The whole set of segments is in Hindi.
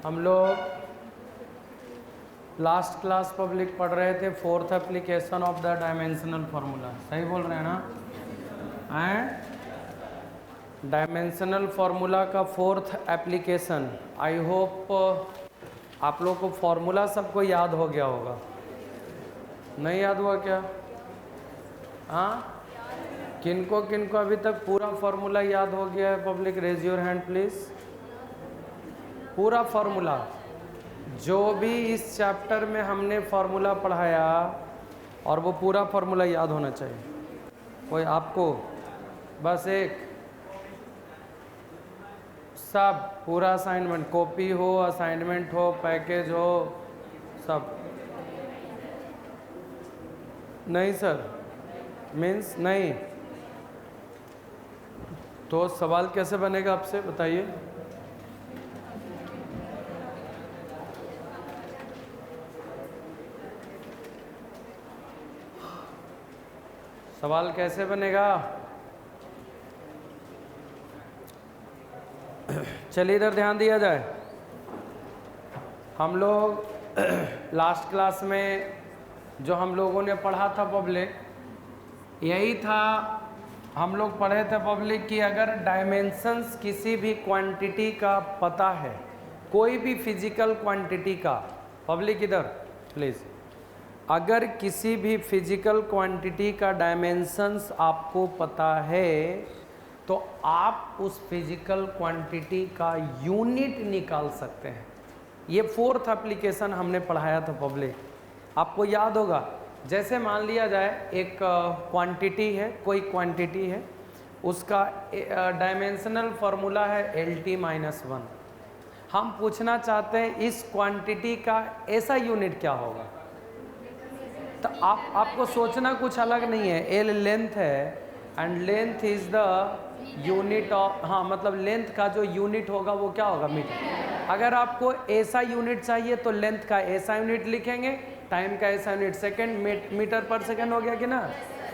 हम लोग लास्ट क्लास पब्लिक पढ़ रहे थे fourth application of the dimensional formula. सही बोल रहे हैं ना? डायमेंशनल फार्मूला का फोर्थ एप्लीकेशन। आई होप आप लोग को फार्मूला सबको याद हो गया होगा। नहीं याद हुआ क्या? हाँ, किनको किनको अभी तक पूरा फार्मूला याद हो गया है? Public raise your hand please. पूरा फार्मूला जो भी इस चैप्टर में हमने फार्मूला पढ़ाया और वो पूरा फार्मूला याद होना चाहिए। कोई आपको बस एक सब पूरा असाइनमेंट, कॉपी हो, असाइनमेंट हो, पैकेज हो, सब। नहीं सर, मीन्स नहीं तो सवाल कैसे बनेगा आपसे बताइए? सवाल कैसे बनेगा? चलिए इधर ध्यान दिया जाए। हम लोग लास्ट क्लास में जो हम लोगों ने पढ़ा था पब्लिक, यही था। हम लोग पढ़े थे पब्लिक कि अगर डायमेंशंस किसी भी क्वांटिटी का पता है, कोई भी फिजिकल क्वांटिटी का, पब्लिक इधर प्लीज़, अगर किसी भी फिजिकल क्वांटिटी का डायमेंशंस आपको पता है तो आप उस फिजिकल क्वांटिटी का यूनिट निकाल सकते हैं। ये फोर्थ एप्लीकेशन हमने पढ़ाया था पब्लिक, आपको याद होगा। जैसे मान लिया जाए एक क्वांटिटी है, कोई क्वांटिटी है, उसका डायमेंशनल फार्मूला है LT-1। हम पूछना चाहते हैं इस क्वांटिटी का ऐसा यूनिट क्या होगा। तो आपको सोचना कुछ अलग नहीं है। L लेंथ है and length is the unit of, हाँ मतलब लेंथ का जो यूनिट होगा वो क्या होगा? मीटर। अगर आपको ऐसा यूनिट चाहिए तो लेंथ का ऐसा यूनिट लिखेंगे, टाइम का ऐसा यूनिट सेकेंड, मीटर पर सेकेंड हो गया कि ना।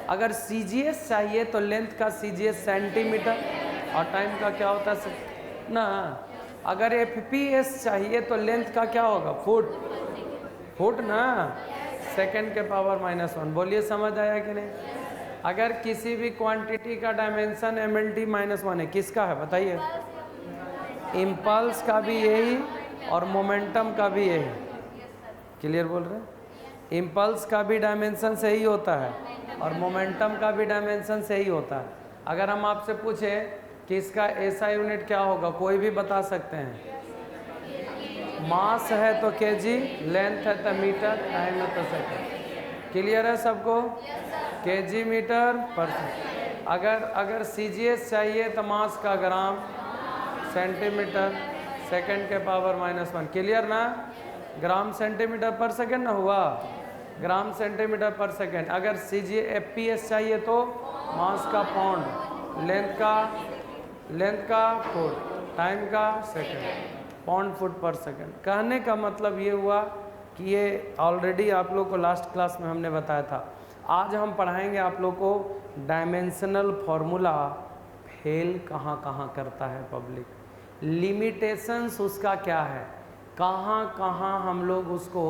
अगर CGS चाहिए तो लेंथ का CGS सेंटीमीटर और टाइम का क्या होता है ना। अगर FPS चाहिए तो लेंथ का क्या होगा? फुट। फुट ना, सेकेंड के पावर -1। बोलिए समझ आया कि नहीं? अगर किसी भी क्वांटिटी का डायमेंशन MLT-1 है, किसका है बताइए? इम्पल्स का भी यही और मोमेंटम का भी यही। क्लियर बोल रहे हैं? इम्पल्स का भी डायमेंशन से ही होता है और मोमेंटम का भी डायमेंशन से ही होता है। अगर हम आपसे पूछें कि इसका ऐसा यूनिट क्या होगा, कोई भी बता सकते हैं। मास है तो kg, लेंथ है तो मीटर, टाइम है तो सेकेंड। क्लियर है सबको? kg मीटर पर सेकेंड। अगर CGS चाहिए तो मास का ग्राम, सेंटीमीटर, सेकेंड के पावर -1। क्लियर ना? ग्राम सेंटीमीटर पर सेकेंड ना हुआ, ग्राम सेंटीमीटर पर सेकेंड। अगर FPS चाहिए तो मास का पाउंड, लेंथ का फुट, टाइम का सेकेंड, पाउंड फुट पर सेकेंड। कहने का मतलब ये हुआ कि ये ऑलरेडी आप लोग को लास्ट क्लास में हमने बताया था। आज हम पढ़ाएंगे आप लोग को डायमेंशनल फार्मूला फेल कहाँ कहाँ करता है पब्लिक, लिमिटेशंस उसका क्या है, कहाँ कहाँ हम लोग उसको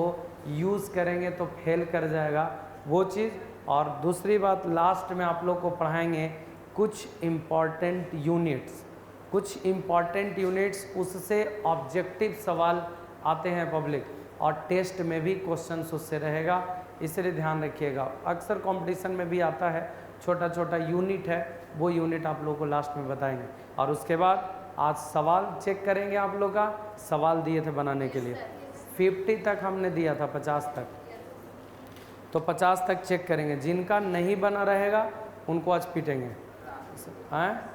यूज़ करेंगे तो फेल कर जाएगा वो चीज़। और दूसरी बात, लास्ट में आप लोग को पढ़ाएंगे कुछ इम्पॉर्टेंट यूनिट्स, उससे ऑब्जेक्टिव सवाल आते हैं पब्लिक, और टेस्ट में भी क्वेश्चंस उससे रहेगा, इसलिए ध्यान रखिएगा। अक्सर कंपटीशन में भी आता है, छोटा छोटा यूनिट है, वो यूनिट आप लोगों को लास्ट में बताएंगे। और उसके बाद आज सवाल चेक करेंगे। आप लोग का सवाल दिए थे बनाने के लिए 50 तक हमने दिया था, 50 तक, तो 50 तक चेक करेंगे। जिनका नहीं बना रहेगा उनको आज पीटेंगे। हैं?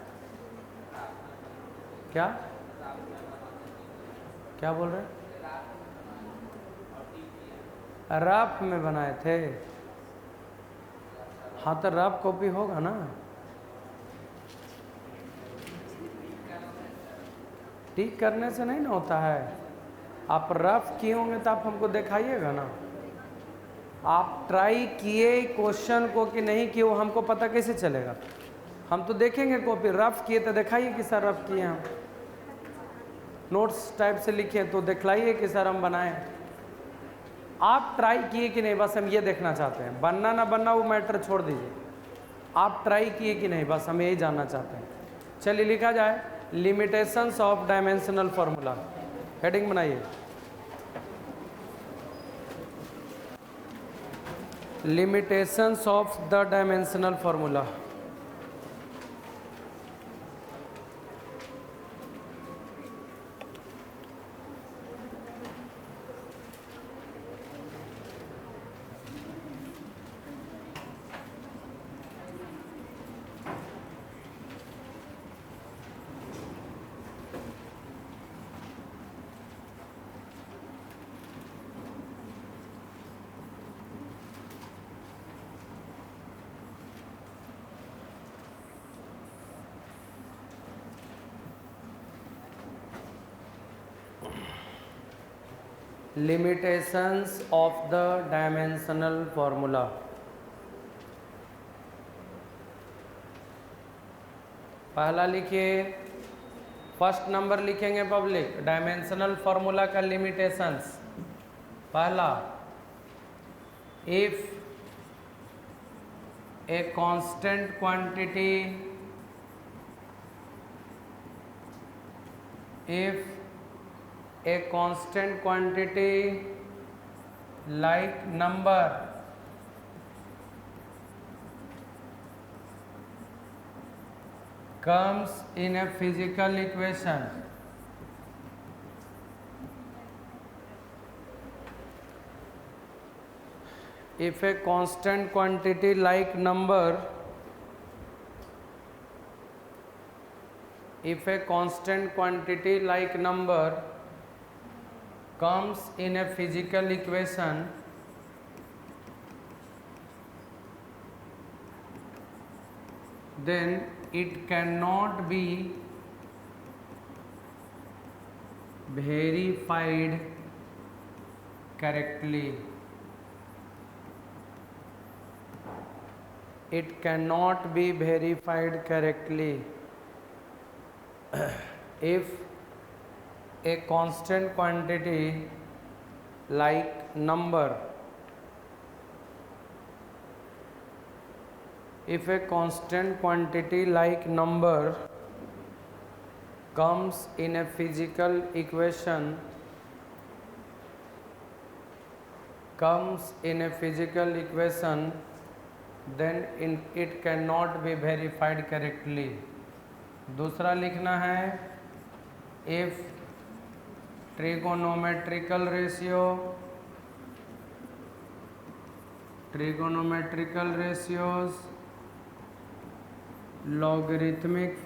क्या बोल रहे हैं? रफ में बनाए थे? हाँ तो रफ कॉपी होगा ना। टिक करने से नहीं ना होता है। आप रफ किए होंगे तो आप हमको दिखाइएगा ना। आप ट्राई किए क्वेश्चन को कि नहीं किए, वो हमको पता कैसे चलेगा? हम तो देखेंगे कॉपी। रफ किए तो दिखाइए कि सर रफ किए हम। नोट्स टाइप से लिखे तो दिखलाइए कि सर हम बनाएं। आप ट्राई किए कि नहीं, बस हम ये देखना चाहते हैं। बनना ना बनना वो मैटर छोड़ दीजिए, आप ट्राई किए कि नहीं, बस हम यही जानना चाहते हैं। चलिए लिखा जाए, limitations of dimensional formula. Heading बनाइए, limitations of the dimensional formula. Limitations of the dimensional formula. पहला लिखिए, फर्स्ट नंबर लिखेंगे पब्लिक, डायमेंशनल फार्मूला का लिमिटेशंस। पहला, if a constant quantity, if a constant quantity like number comes in a physical equation, if a constant quantity like number, if a constant quantity like number comes in a physical equation, then it cannot be verified correctly. It cannot be verified correctly if a constant quantity like number, if a constant quantity like number comes in a physical equation, then it cannot be verified correctly. दूसरा लिखना है, if trigonometrical ratios, logarithmic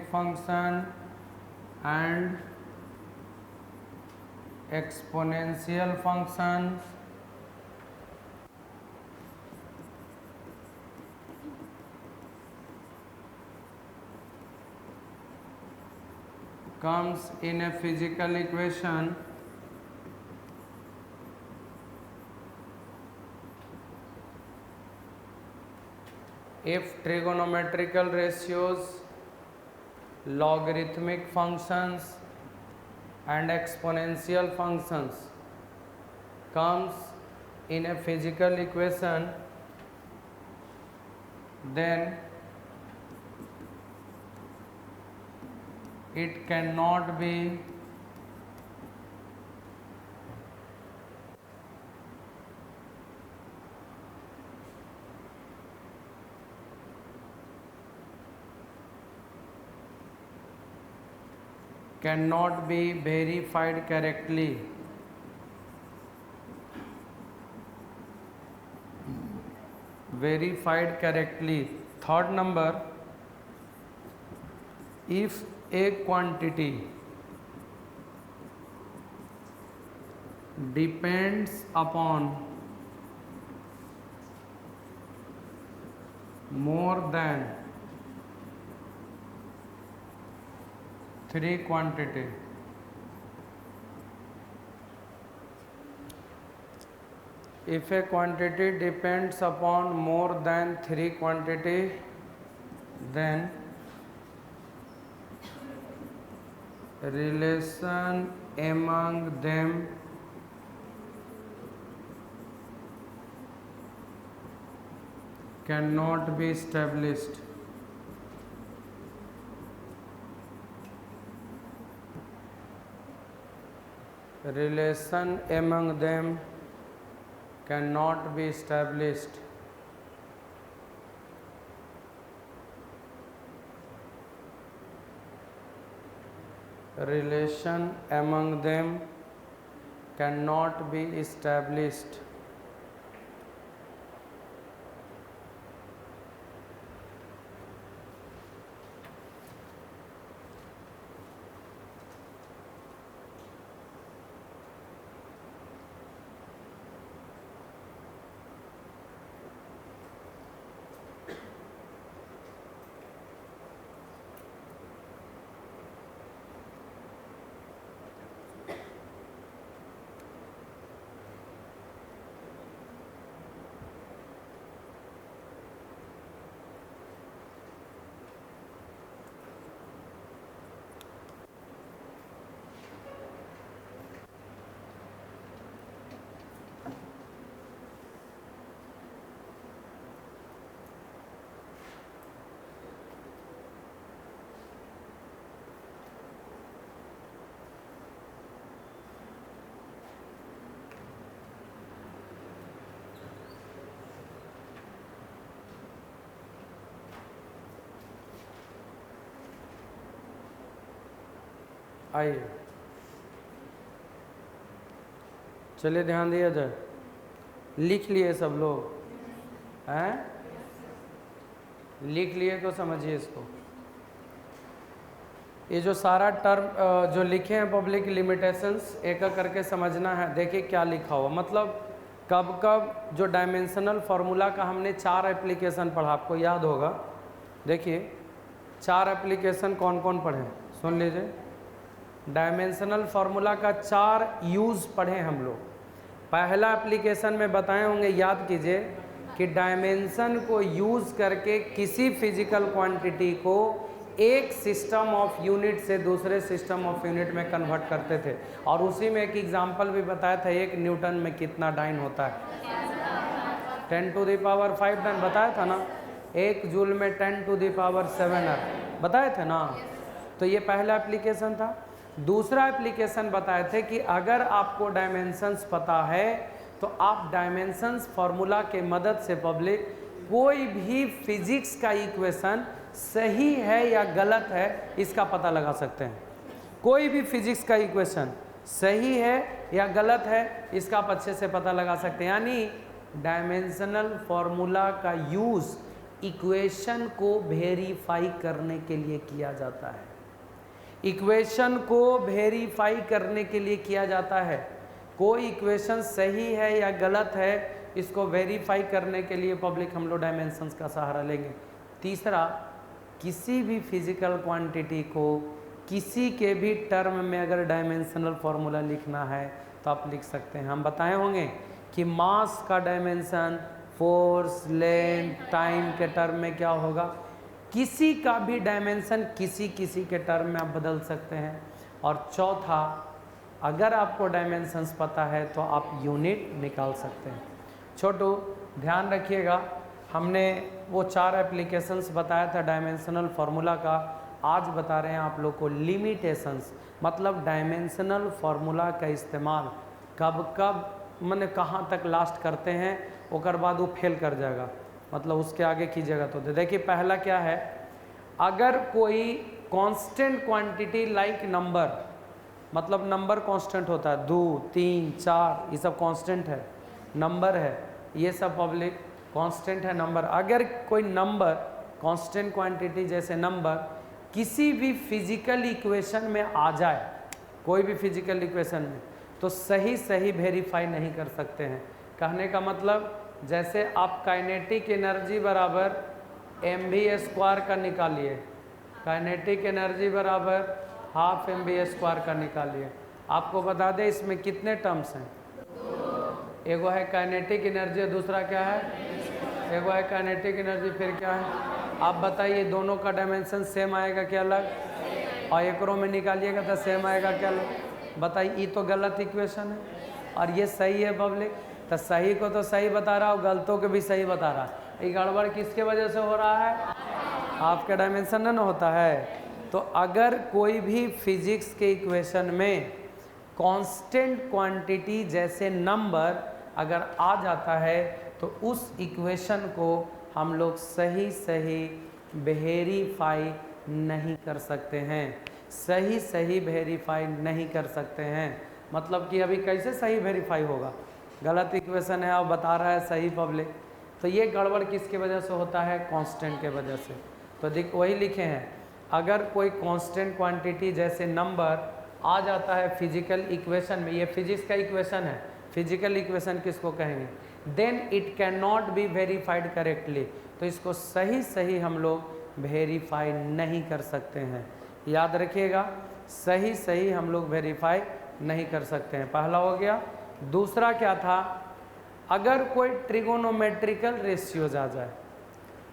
function, and exponential function comes in a physical equation, if trigonometrical ratios, logarithmic functions and exponential functions comes in a physical equation, then it cannot be verified correctly. Third number, if a quantity depends upon more than 3 quantity, if a quantity depends upon more than 3 quantity, then relation among them cannot be established. Relation among them cannot be established. Relation among them cannot be established. आइए, चलिए ध्यान दिया जाए। लिख लिए सब लोग हैं? लिख लिए तो समझिए इसको। ये जो सारा टर्म जो लिखे हैं पब्लिक लिमिटेशंस, एक एक करके समझना है। देखिए क्या लिखा हुआ, मतलब कब कब जो डायमेंशनल फार्मूला का हमने 4 एप्लीकेशन पढ़ा, आपको याद होगा। देखिए 4 एप्लीकेशन कौन कौन पढ़े, सुन लीजिए। डायमेंशनल फार्मूला का 4 यूज़ पढ़े हम लोग। पहला एप्लीकेशन में बताए होंगे, याद कीजिए, कि डायमेंशन को यूज़ करके किसी फिजिकल क्वांटिटी को एक सिस्टम ऑफ यूनिट से दूसरे सिस्टम ऑफ यूनिट में कन्वर्ट करते थे। और उसी में एक एग्जांपल भी बताया था, 1 न्यूटन में कितना डाइन होता है, 10⁵ डाइन बताया था ना। 1 जूल में 10⁷ बताए थे ना। तो ये पहला एप्लीकेशन था। दूसरा एप्लीकेशन बताए थे कि अगर आपको डायमेंशंस पता है तो आप डायमेंशंस फार्मूला के मदद से पब्लिक कोई भी फिजिक्स का इक्वेशन सही है या गलत है इसका पता लगा सकते हैं। कोई भी फिजिक्स का इक्वेशन सही है या गलत है इसका आप अच्छे से पता लगा सकते हैं। यानी डायमेंशनल फार्मूला का यूज़ इक्वेशन को वेरीफाई करने के लिए किया जाता है। इक्वेशन को वेरीफाई करने के लिए किया जाता है। कोई इक्वेशन सही है या गलत है इसको वेरीफाई करने के लिए पब्लिक हम लोग डायमेंशंस का सहारा लेंगे। तीसरा, किसी भी फिजिकल क्वांटिटी को किसी के भी टर्म में अगर डायमेंशनल फार्मूला लिखना है तो आप लिख सकते हैं। हम बताए होंगे कि मास का डायमेंशन फोर्स, लेंथ, टाइम के टर्म में क्या होगा। किसी का भी डायमेंशन किसी किसी के टर्म में आप बदल सकते हैं। और चौथा, अगर आपको डायमेंशंस पता है तो आप यूनिट निकाल सकते हैं। छोटू ध्यान रखिएगा, हमने वो 4 एप्लीकेशंस बताया था डायमेंशनल फार्मूला का। आज बता रहे हैं आप लोग को लिमिटेशंस, मतलब डायमेंशनल फार्मूला का इस्तेमाल कब कब मैंने कहाँ तक लास्ट करते हैं, उसके बाद वो फेल कर जाएगा, मतलब उसके आगे कीजिएगा तो। देखिए पहला क्या है, अगर कोई कांस्टेंट क्वांटिटी लाइक नंबर, मतलब नंबर कांस्टेंट होता है, 2, 3, 4 ये सब कांस्टेंट है, नंबर है, ये सब पब्लिक कांस्टेंट है नंबर। अगर कोई नंबर कांस्टेंट क्वांटिटी जैसे नंबर किसी भी फिजिकल इक्वेशन में आ जाए, कोई भी फिजिकल इक्वेशन में, तो सही वेरीफाई नहीं कर सकते हैं। कहने का मतलब जैसे आप काइनेटिक एनर्जी बराबर mv² का निकालिए, काइनेटिक एनर्जी बराबर 12 mv² का निकालिए। आपको बता दें इसमें कितने टर्म्स हैं, एगो है काइनेटिक एनर्जी, दूसरा क्या है? एगो है काइनेटिक एनर्जी, फिर क्या है? आप बताइए दोनों का डायमेंशन सेम आएगा क्या अलग? और एक रो में निकालिएगा तो सेम आएगा क्या अलग? बताइए, ये तो गलत इक्वेशन है और ये सही है पब्लिक। तो सही को तो सही बता रहा और गलतों को भी सही बता रहा है। ये गड़बड़ किसके वजह से हो रहा है? आपका डायमेंशन न होता है। तो अगर कोई भी फिजिक्स के इक्वेशन में कांस्टेंट क्वांटिटी जैसे नंबर अगर आ जाता है तो उस इक्वेशन को हम लोग सही सही वेरीफाई नहीं कर सकते हैं, सही सही वेरीफाई नहीं कर सकते हैं। मतलब कि अभी कैसे सही वेरीफाई होगा? गलत इक्वेशन है और बता रहा है सही पब्लिक। तो ये गड़बड़ किसके वजह से होता है? कांस्टेंट के वजह से। तो देख वही लिखे हैं, अगर कोई कांस्टेंट क्वांटिटी जैसे नंबर आ जाता है फिजिकल इक्वेशन में, ये फिजिक्स का इक्वेशन है, फिजिकल इक्वेशन किसको कहेंगे? Then it can not be verified correctly. तो इसको सही सही हम लोग वेरीफाई नहीं कर सकते हैं। याद रखिएगा, सही सही हम लोग वेरीफाई नहीं कर सकते हैं। पहला हो गया। दूसरा क्या था? अगर कोई ट्रिगोनोमेट्रिकल रेशियोज आ जाए,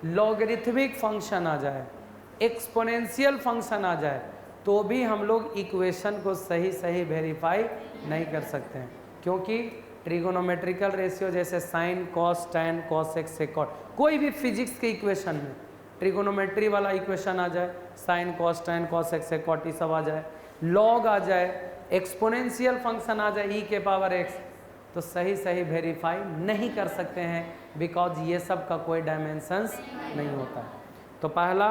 लॉगरिथमिक फंक्शन आ जाए, एक्सपोनेंशियल फंक्शन आ जाए, तो भी हम लोग इक्वेशन को सही सही वेरीफाई नहीं कर सकते हैं। क्योंकि ट्रिगोनोमेट्रिकल रेशियो जैसे sine, cos, tan, cosec, sec cot, कोई भी फिजिक्स के इक्वेशन में ट्रिगोनोमेट्री वाला इक्वेशन आ जाए, sine, cos, tan, cosec, sec cot, ये सब आ जाए, लॉग आ जाए, एक्सपोनेंशियल फंक्शन आ जाए e के पावर x, तो सही सही वेरीफाई नहीं कर सकते हैं, बिकॉज ये सब का कोई डायमेंशंस नहीं होता है। तो पहला,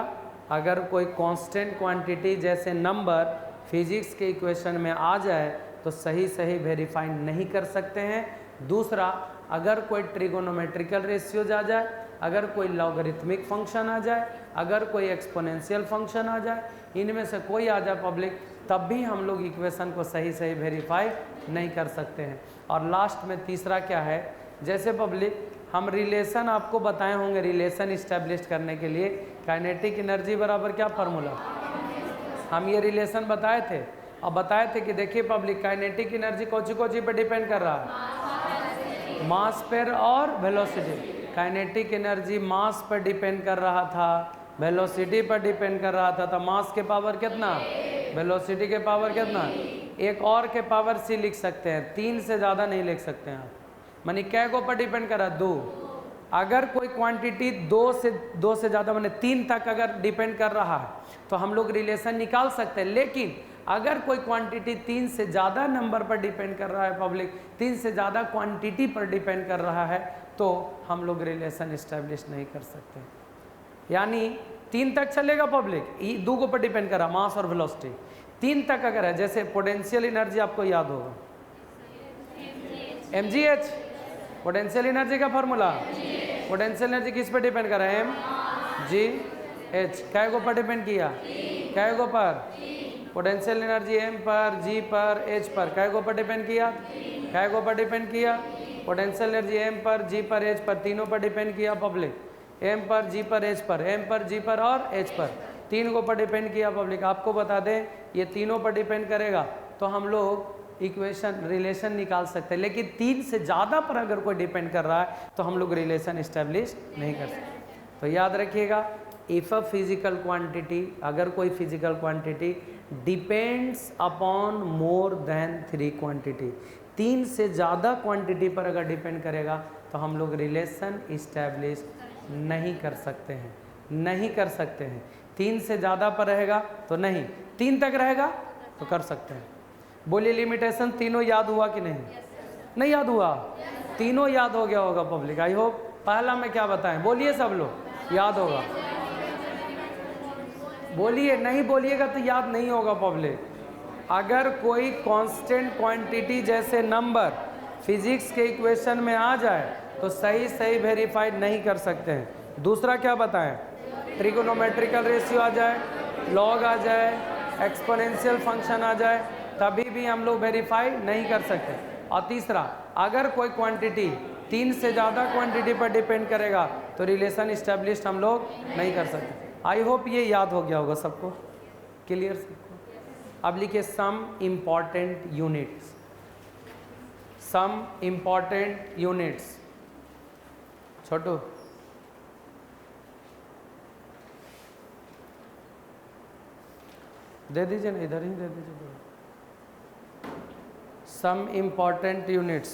अगर कोई कांस्टेंट क्वांटिटी जैसे नंबर फिजिक्स के इक्वेशन में आ जाए तो सही सही वेरीफाई नहीं कर सकते हैं। दूसरा, अगर कोई ट्रिगोनोमेट्रिकल रेशियोज आ जाए, अगर कोई लॉगरिथमिक फंक्शन आ जाए, अगर कोई एक्सपोनेंशियल फंक्शन आ जाए, इनमें से कोई आ जाए पब्लिक, तब भी हम लोग इक्वेशन को सही सही वेरीफाई नहीं कर सकते हैं। और लास्ट में तीसरा क्या है? जैसे पब्लिक हम रिलेशन आपको बताए होंगे, रिलेशन इस्टेब्लिश करने के लिए काइनेटिक एनर्जी बराबर क्या फार्मूला, हम ये रिलेशन बताए थे और बताए थे कि देखिए public, kinetic energy Cauchy Cauchy पर डिपेंड कर रहा है? मास पर और वेलोसिटी। काइनेटिक एनर्जी मास पर डिपेंड कर रहा था, वेलोसिटी पर डिपेंड कर रहा था। तो मास के पावर कितना, वेलोसिटी के पावर कितना, एक और के पावर सी लिख सकते हैं, 3 से ज़्यादा नहीं लिख सकते हैं आप। मानी कै को पर डिपेंड कर रहा है? 2। अगर कोई क्वांटिटी 2 से ज़्यादा माने 3 तक अगर डिपेंड कर रहा है तो हम लोग रिलेशन निकाल सकते हैं। लेकिन अगर कोई क्वांटिटी 3 से ज़्यादा नंबर पर डिपेंड कर रहा है पब्लिक, 3 से ज़्यादा क्वांटिटी पर डिपेंड कर रहा है, तो हम लोग रिलेशन इस्टेब्लिश नहीं कर सकते। यानी 3 तक चलेगा पब्लिक, 2 पर डिपेंड कर रहा, मास और वेलोसिटी। 3 तक अगर है, जैसे पोटेंशियल एनर्जी आपको याद होगा, mgh, पोटेंशियल एनर्जी का फार्मूला, पोटेंशियल एनर्जी किस पर डिपेंड कर रहा है? mgh। कै को पर डिपेंड किया? कै को पर? पोटेंशियल एनर्जी m पर, g पर, h पर। कै को पर डिपेंड किया? कै को पर डिपेंड किया? पोटेंशियल एनर्जी m पर, g पर, h पर, तीनों पर डिपेंड किया पब्लिक। m पर, g पर, h पर, m पर, g पर और h पर, 3 को पर डिपेंड किया पब्लिक। आपको बता दें, ये तीनों पर डिपेंड करेगा तो हम लोग इक्वेशन रिलेशन निकाल सकते हैं। लेकिन 3 से ज़्यादा पर अगर कोई डिपेंड कर रहा है तो हम लोग रिलेशन इस्टेब्लिश नहीं कर सकते। तो याद रखिएगा, इफ़ अ फिजिकल क्वांटिटी, अगर कोई physical quantity depends upon more than 3 quantity, 3 से ज़्यादा क्वांटिटी पर अगर डिपेंड करेगा तो हम लोग रिलेशन इस्टेब्लिश नहीं कर सकते हैं, नहीं कर सकते हैं। 3 से ज़्यादा पर रहेगा तो नहीं, 3 तक रहेगा तो कर सकते हैं। बोलिए लिमिटेशन तीनों याद हुआ कि नहीं? नहीं याद हुआ? तीनों याद हो गया होगा पब्लिक, आई होप। पहला में क्या बताएं? बोलिए सब लोग, याद होगा? बोलिए, नहीं बोलिएगा तो याद नहीं होगा पब्लिक। अगर कोई कांस्टेंट क्वांटिटी जैसे नंबर फिजिक्स के इक्वेशन में आ जाए तो सही सही वेरीफाइड नहीं कर सकते हैं। दूसरा क्या बताएं? ट्रिगोनोमेट्रिकल रेशियो आ जाए, लॉग आ जाए, एक्सपोनेंशियल फंक्शन आ जाए, तभी भी हम लोग वेरीफाई नहीं कर सकते। और तीसरा, अगर कोई क्वांटिटी 3 से ज़्यादा क्वांटिटी पर डिपेंड करेगा तो रिलेशन इस्टेब्लिश हम लोग नहीं कर सकते। आई होप ये याद हो गया होगा सबको, क्लियर सबको। अब लिखिए some important units. Some important units. Chhotu दे दीजिए ना, इधर ही दे दीजिए। सम इम्पॉर्टेंट यूनिट्स,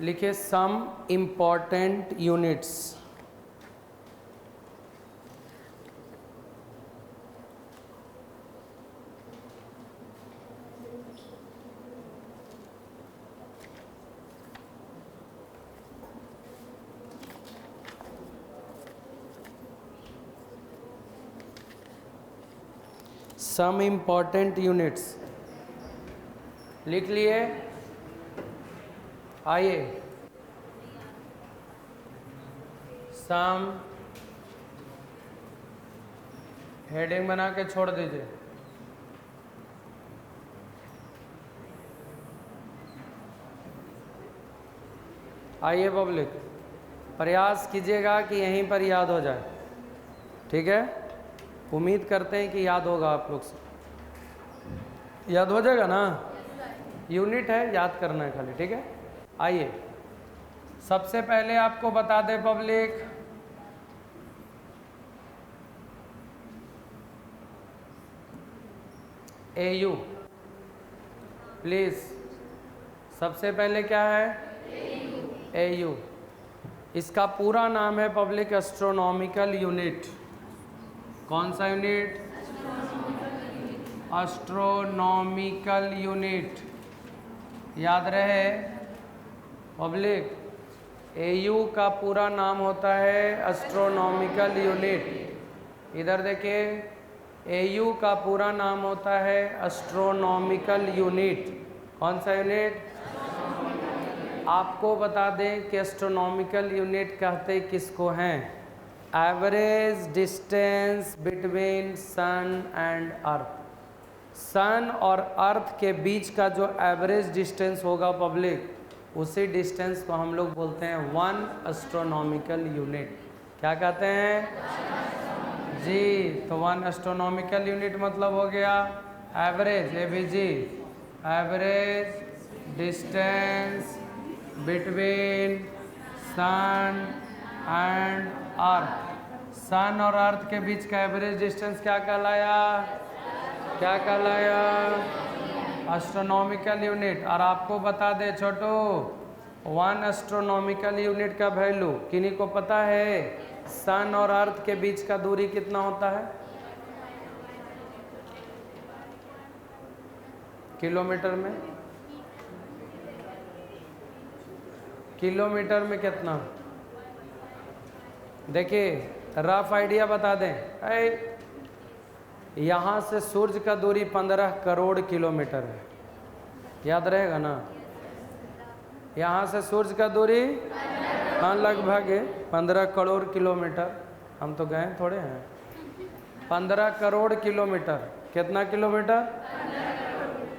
लिखिए some important units. Some important units लिख लिए। आइए सम हेडिंग बना के छोड़ दीजिए। आइए पब्लिक, प्रयास कीजिएगा कि यहीं पर याद हो जाए, ठीक है। उम्मीद करते हैं कि याद होगा आप लोग से। याद हो जाएगा ना? यूनिट है, याद करना है खाली, ठीक है। आइए सबसे पहले आपको बता दें पब्लिक, AU प्लीज। सबसे पहले क्या है? AU। इसका पूरा नाम है पब्लिक एस्ट्रोनॉमिकल यूनिट। कौन सा यूनिट? Astronomical unit. याद रहे पब्लिक, AU का पूरा नाम होता है एस्ट्रोनॉमिकल यूनिट। इधर देखिए, AU का पूरा नाम होता है एस्ट्रोनॉमिकल यूनिट। कौन सा यूनिट? आपको बता दें कि एस्ट्रोनॉमिकल यूनिट कहते किसको हैं? Average distance between sun and earth. Sun और अर्थ के बीच का जो एवरेज डिस्टेंस होगा पब्लिक, उसी डिस्टेंस को हम लोग बोलते हैं 1 एस्ट्रोनॉमिकल यूनिट। क्या कहते हैं जी? तो 1 एस्ट्रोनॉमिकल यूनिट मतलब हो गया average, ABG, average distance between sun and earth. Sun और अर्थ के बीच का एवरेज डिस्टेंस क्या कहलाया? क्या कहलाया? Astronomical unit. और आपको बता दे छोटू, 1 एस्ट्रोनॉमिकल यूनिट का वैल्यू किन्हीं को पता है? सन और अर्थ के बीच का दूरी कितना होता है? किलोमीटर में? किलोमीटर में कितना? देखिए रफ आइडिया बता दें, यहाँ से सूर्य का दूरी 15 करोड़ किलोमीटर है। याद रहेगा ना? यहाँ से सूर्य का दूरी हाँ लगभग 15 करोड़ किलोमीटर। हम तो गए थोड़े हैं। 15 करोड़ किलोमीटर। कितना किलोमीटर?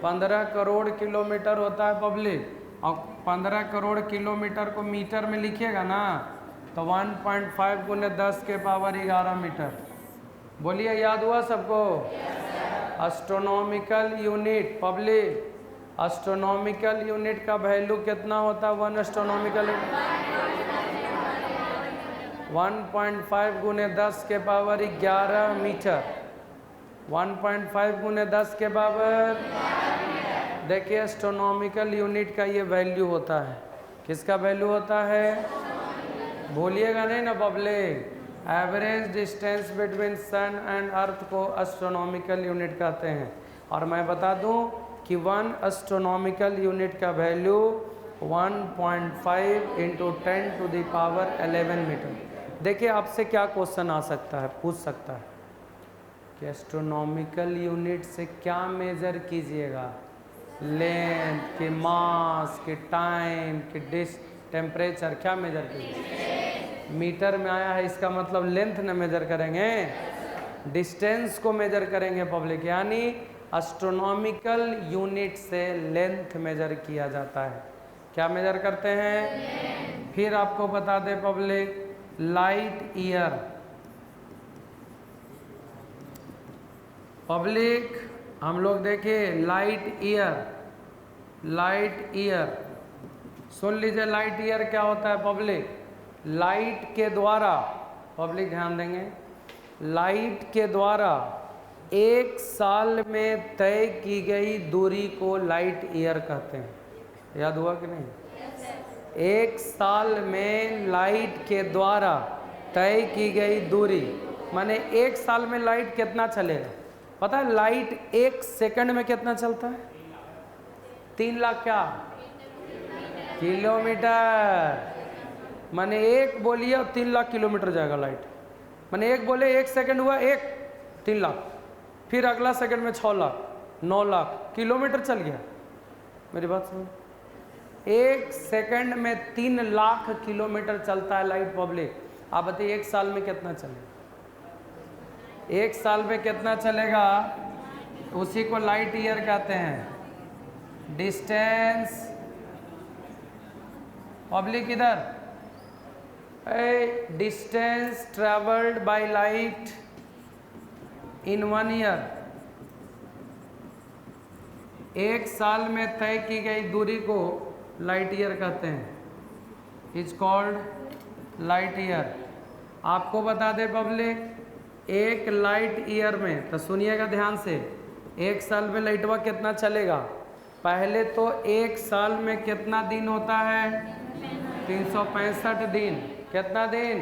15 करोड़ किलोमीटर होता है पब्लिक। और 15 करोड़ किलोमीटर को मीटर में लिखिएगा ना, तो 1.5 गुने 10 के पावर 11 मीटर। बोलिए, याद हुआ सबको? Astronomical unit public, astronomical unit का वैल्यू कितना होता है? 1 एस्ट्रोनॉमिकल 1.5 गुने 10 के पावर 11 मीटर। 1.5 गुने 10 के पावर। देखिए एस्ट्रोनॉमिकल यूनिट का ये वैल्यू होता है। किसका वैल्यू होता है? भूलिएगा नहीं ना public. Average distance between sun and earth को एस्ट्रोनॉमिकल यूनिट कहते हैं। और मैं बता दूं कि 1 एस्ट्रोनॉमिकल यूनिट का value 1.5 into 10 to the power 11 metre. देखिए आपसे क्या क्वेश्चन आ सकता है, पूछ सकता है कि एस्ट्रोनॉमिकल यूनिट से क्या मेजर कीजिएगा? लेंथ, कि मास, कि टाइम, कि टेम्परेचर, क्या मेजर कीजिएगा? मीटर में आया है, इसका मतलब लेंथ न मेजर करेंगे, डिस्टेंस को मेजर करेंगे पब्लिक। यानी एस्ट्रोनॉमिकल यूनिट से लेंथ मेजर किया जाता है। क्या मेजर करते हैं? फिर आपको बता दें पब्लिक, लाइट ईयर। पब्लिक हम लोग देखिए लाइट ईयर सुन लीजिए, लाइट ईयर क्या होता है पब्लिक? लाइट के द्वारा, पब्लिक ध्यान देंगे, लाइट के द्वारा एक साल में तय की गई दूरी को लाइट ईयर कहते हैं। याद हुआ कि नहीं? एक साल में लाइट के द्वारा तय की गई दूरी, माने एक साल में लाइट कितना चलेगा? पता है लाइट एक सेकंड में कितना चलता है? 3 लाख क्या किलोमीटर, माने एक बोलिए 3 लाख किलोमीटर जाएगा लाइट। माने एक बोले एक सेकंड हुआ, एक 3 लाख, फिर अगला सेकंड में 6 लाख 9 लाख किलोमीटर चल गया। मेरी बात सुनो, एक सेकंड में 3 लाख किलोमीटर चलता है लाइट पब्लिक। आप बताइए एक साल में कितना चलेगा? एक साल में कितना चलेगा? उसी को लाइट ईयर कहते हैं। डिस्टेंस पब्लिक इधर, distance travelled by light in 1 year, एक साल में तय की गई दूरी को लाइट ईयर कहते हैं, इज कॉल्ड लाइट ईयर। आपको बता दें पब्लिक, एक लाइट ईयर में, तो सुनिएगा ध्यान से, एक साल में लाइटवा कितना चलेगा? पहले तो एक साल में कितना दिन होता है? 365 दिन। कितना दिन?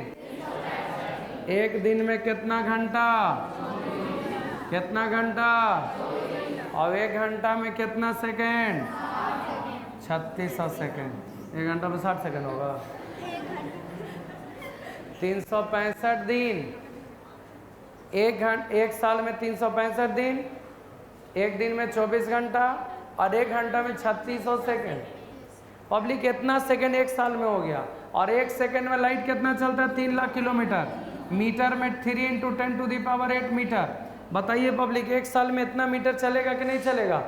एक दिन में कितना घंटा? कितना घंटा? और एक घंटा में कितना सेकेंड? 3600 सेकेंड। एक घंटा में 60 सेकेंड होगा। 365 दिन, एक साल में 365 दिन, एक दिन में 24 घंटा और एक घंटा में 3600 सेकेंड। पब्लिक कितना सेकेंड एक साल में हो गया? और एक सेकेंड में लाइट कितना चलता है? 3 लाख किलोमीटर। मीटर में 3 × 10⁸ मीटर। बताइए पब्लिक एक साल में इतना मीटर चलेगा कि नहीं चलेगा?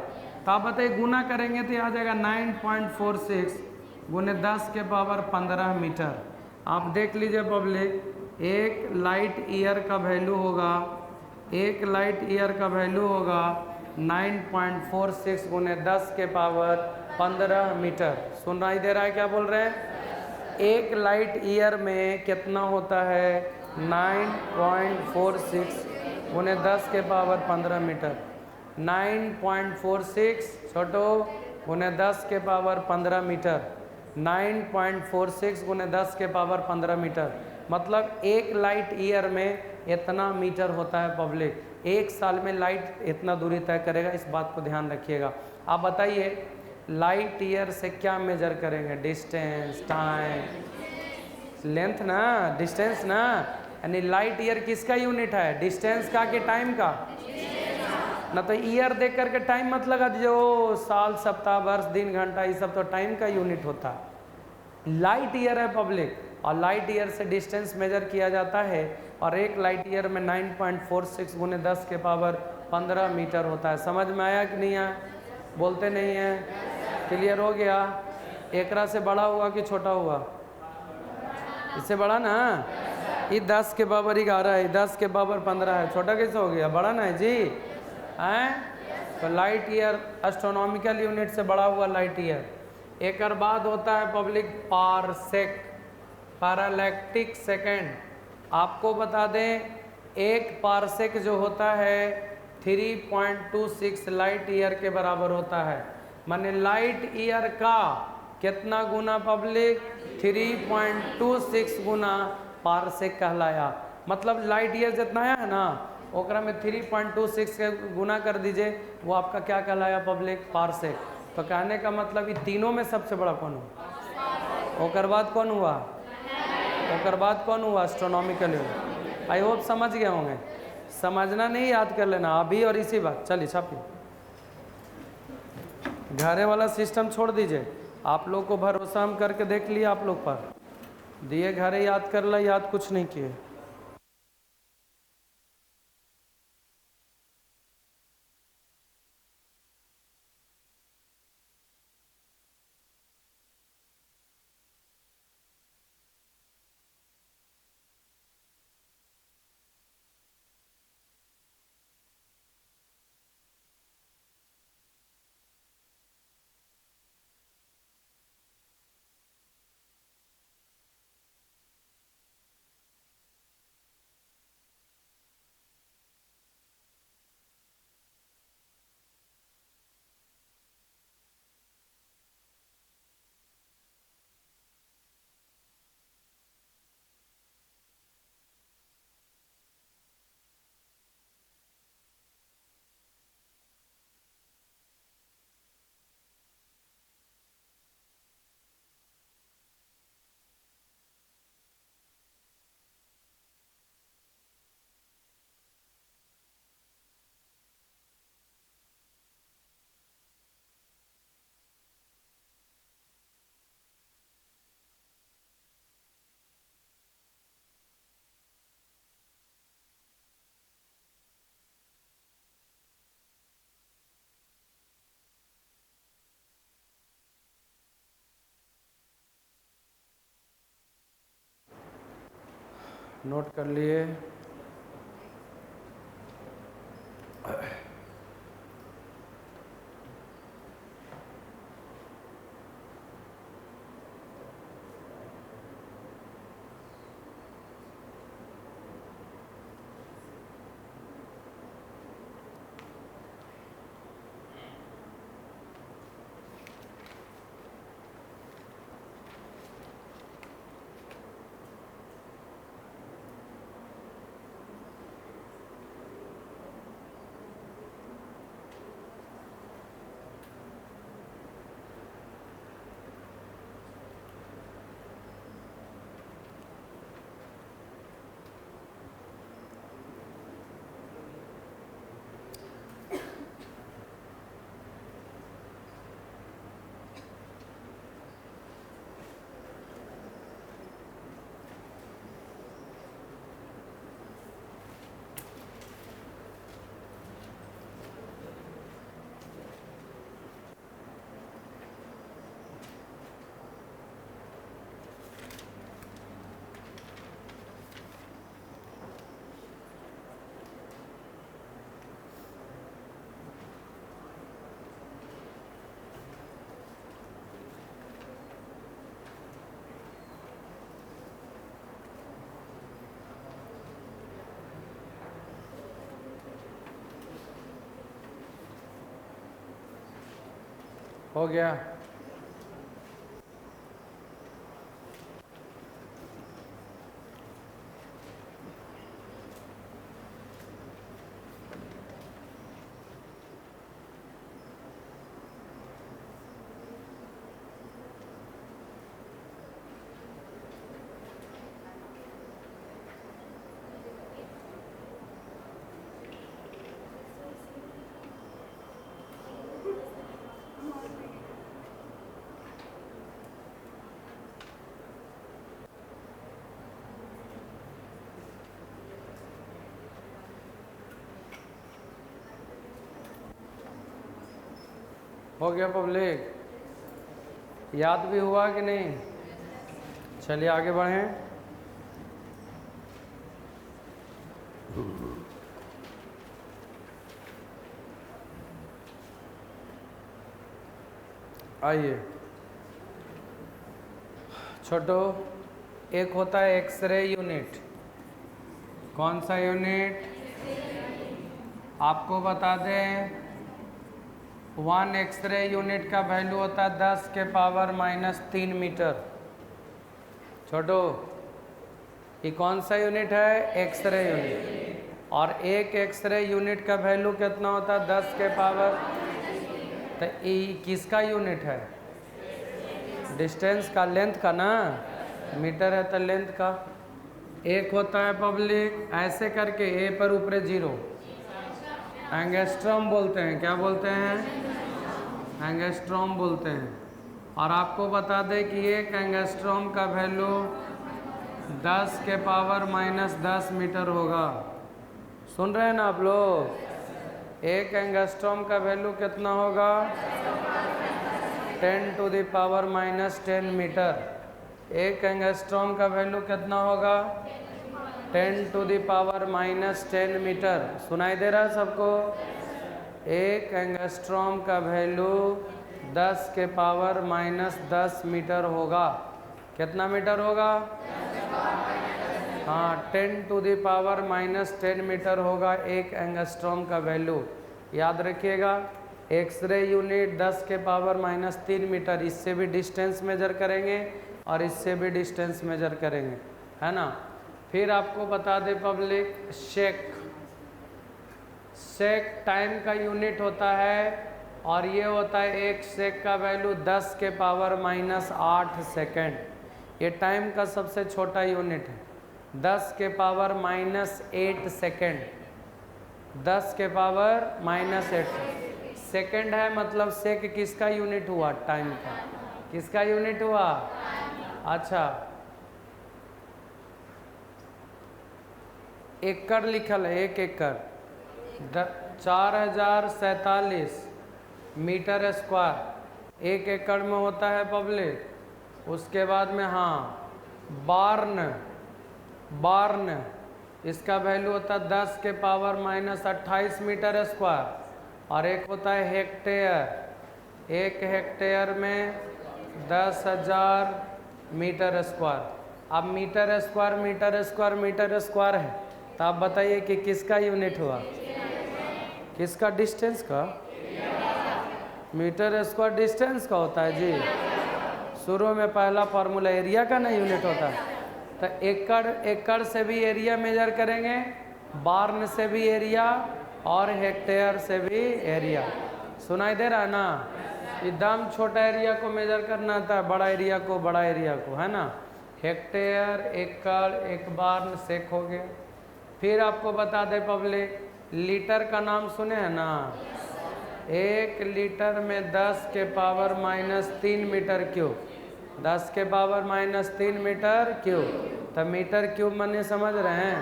तो आप बताइए, गुना करेंगे तो आ जाएगा 9.46 × 10⁻15 मीटर। आप देख लीजिए पब्लिक, एक लाइट ईयर का वैल्यू होगा, एक लाइट ईयर का वैल्यू होगा 9.46 × 10⁻15 मीटर। सुनाई दे रहा है क्या बोल रहे हैं? एक लाइट ईयर में कितना होता है? 9.46 × 10⁻15 मीटर। 9.46 छोटो × 10⁻15 मीटर। 9.46 × 10⁻15 मीटर, मतलब एक लाइट ईयर में इतना मीटर होता है पब्लिक। एक साल में लाइट इतना दूरी तय करेगा, इस बात को ध्यान रखिएगा। आप बताइए लाइट ईयर से क्या मेजर करेंगे? डिस्टेंस, टाइम, लेंथ ना, डिस्टेंस ना। यानी लाइट ईयर किसका यूनिट है? डिस्टेंस का कि टाइम का? ना तो ईयर देख करके टाइम मत लगा दीजिए, ओ साल, सप्ताह, वर्ष, दिन, घंटा, ये सब तो टाइम का यूनिट होता है। लाइट ईयर है पब्लिक, और लाइट ईयर से डिस्टेंस मेजर किया जाता है। और एक लाइट ईयर में 9.46 × 10⁻15 मीटर होता है। समझ में आया कि नहीं आया? बोलते नहीं है? क्लियर हो गया? एकरा से बड़ा हुआ कि छोटा हुआ? इससे बड़ा ना, ये 10⁻11 है, 10⁻15 है, छोटा कैसे हो गया? बड़ा ना है जी, हैं? तो लाइट ईयर एस्ट्रोनॉमिकल यूनिट से बड़ा हुआ लाइट ईयर। एक और बाद होता है पब्लिक पारसेक, पैरालैक्टिक सेकेंड। आपको बता दें, एक पारसेक जो होता है 3.26 लाइट ईयर के बराबर होता है। माने लाइट ईयर का कितना गुना पब्लिक? 3.26 गुना पारसेक कहलाया। मतलब लाइट ईयर जितना है ना, ओकरा में 3.26 के गुना कर दीजिए, वो आपका क्या कहलाया पब्लिक? पारसेक। तो कहने का मतलब ये तीनों में सबसे बड़ा कौन हुआ? ओकर बाद कौन हुआ? ओकर बाद कौन हुआ? Astronomical unit. आई होप समझ गए होंगे। समझना नहीं, याद कर लेना अभी और इसी बात। चलिए छापिए, घरे वाला सिस्टम छोड़ दीजिए। आप लोग को भरोसा हम करके देख लिया, आप लोग पर दिए घरे याद कर ला, याद कुछ नहीं किए। नोट कर लिए। हो गया। हो गया पब्लिक, याद भी हुआ कि नहीं? चलिए आगे बढ़ें। आइए छोटो, एक होता है एक्सरे यूनिट। कौन सा यूनिट? आपको बता दें 1 एक्सरे यूनिट का वैल्यू होता है 10 के पावर -3 मीटर। छोटो, ये कौन सा यूनिट है? X-ray unit. और एक एक्सरे यूनिट का वैल्यू कितना होता है? 10 के पावर। तो ये किसका यूनिट है? डिस्टेंस का, लेंथ का ना। मीटर है तो लेंथ का। एक होता है पब्लिक ऐसे करके ए पर ऊपर 0, एंगस्ट्रॉम बोलते हैं। क्या बोलते हैं? एंगस्ट्रॉम बोलते हैं। और आपको बता दें कि एक एंगस्ट्रॉम का वैल्यू 10 के पावर -10 मीटर होगा। सुन रहे हैं ना आप लोग? एक एंगस्ट्रॉम का वैल्यू कितना होगा? 10 टू द पावर -10 मीटर। एक एंगस्ट्रॉम का वैल्यू कितना होगा? 10 टू द पावर -10 मीटर। सुनाई दे रहा है सबको? एक एंगस्ट्रॉम का वैल्यू 10 के पावर -10 मीटर होगा। कितना मीटर होगा? हाँ, 10 टू द पावर -10 मीटर होगा एक एंगस्ट्रॉम का वैल्यू। याद रखिएगा, एक्सरे यूनिट 10 के पावर -3 मीटर। इससे भी डिस्टेंस मेजर करेंगे और इससे भी डिस्टेंस मेजर करेंगे, है ना। फिर आपको बता दें पब्लिक, शेक। शेक टाइम का यूनिट होता है और ये होता है एक शेक का वैल्यू 10 के पावर -8 सेकेंड। ये टाइम का सबसे छोटा यूनिट है। 10 के पावर -8 सेकेंड। 10 के पावर -8 सेकेंड है, मतलब सेक किसका यूनिट हुआ? टाइम का। किसका यूनिट हुआ? अच्छा, एकड़ लिखल है। एक एकड़ 4047 मीटर स्क्वायर एक एकड़ में होता है पब्लिक। उसके बाद में हाँ, बार्न बार्न, इसका वैल्यू होता है 10 के पावर माइनस 28 मीटर स्क्वायर। और एक होता है हेक्टेयर, 1 हेक्टेयर में 10,000 मीटर स्क्वायर। अब metre square metre square metre square है, तो आप बताइए कि किसका यूनिट हुआ, किसका, डिस्टेंस का। मीटर स्क्वायर डिस्टेंस का होता है जी। शुरू में पहला फार्मूला एरिया का ना यूनिट होता है। तो एकड़ से भी एरिया मेजर करेंगे, बार्न से भी एरिया, और हेक्टेयर से भी एरिया। सुनाई दे रहा है ना। एकदम छोटा एरिया को मेजर करना था, बड़ा एरिया को, बड़ा एरिया को, है ना। हेक्टेयर, एकड़, एक बार्न, सेक हो गया। फिर आपको बता दे पब्लिक, लीटर का नाम सुने हैं ना। 1 लीटर में 10 के पावर माइनस 3 मीटर क्यूब, 10 के पावर माइनस 3 मीटर क्यूब। तो मीटर क्यूब माने समझ रहे हैं?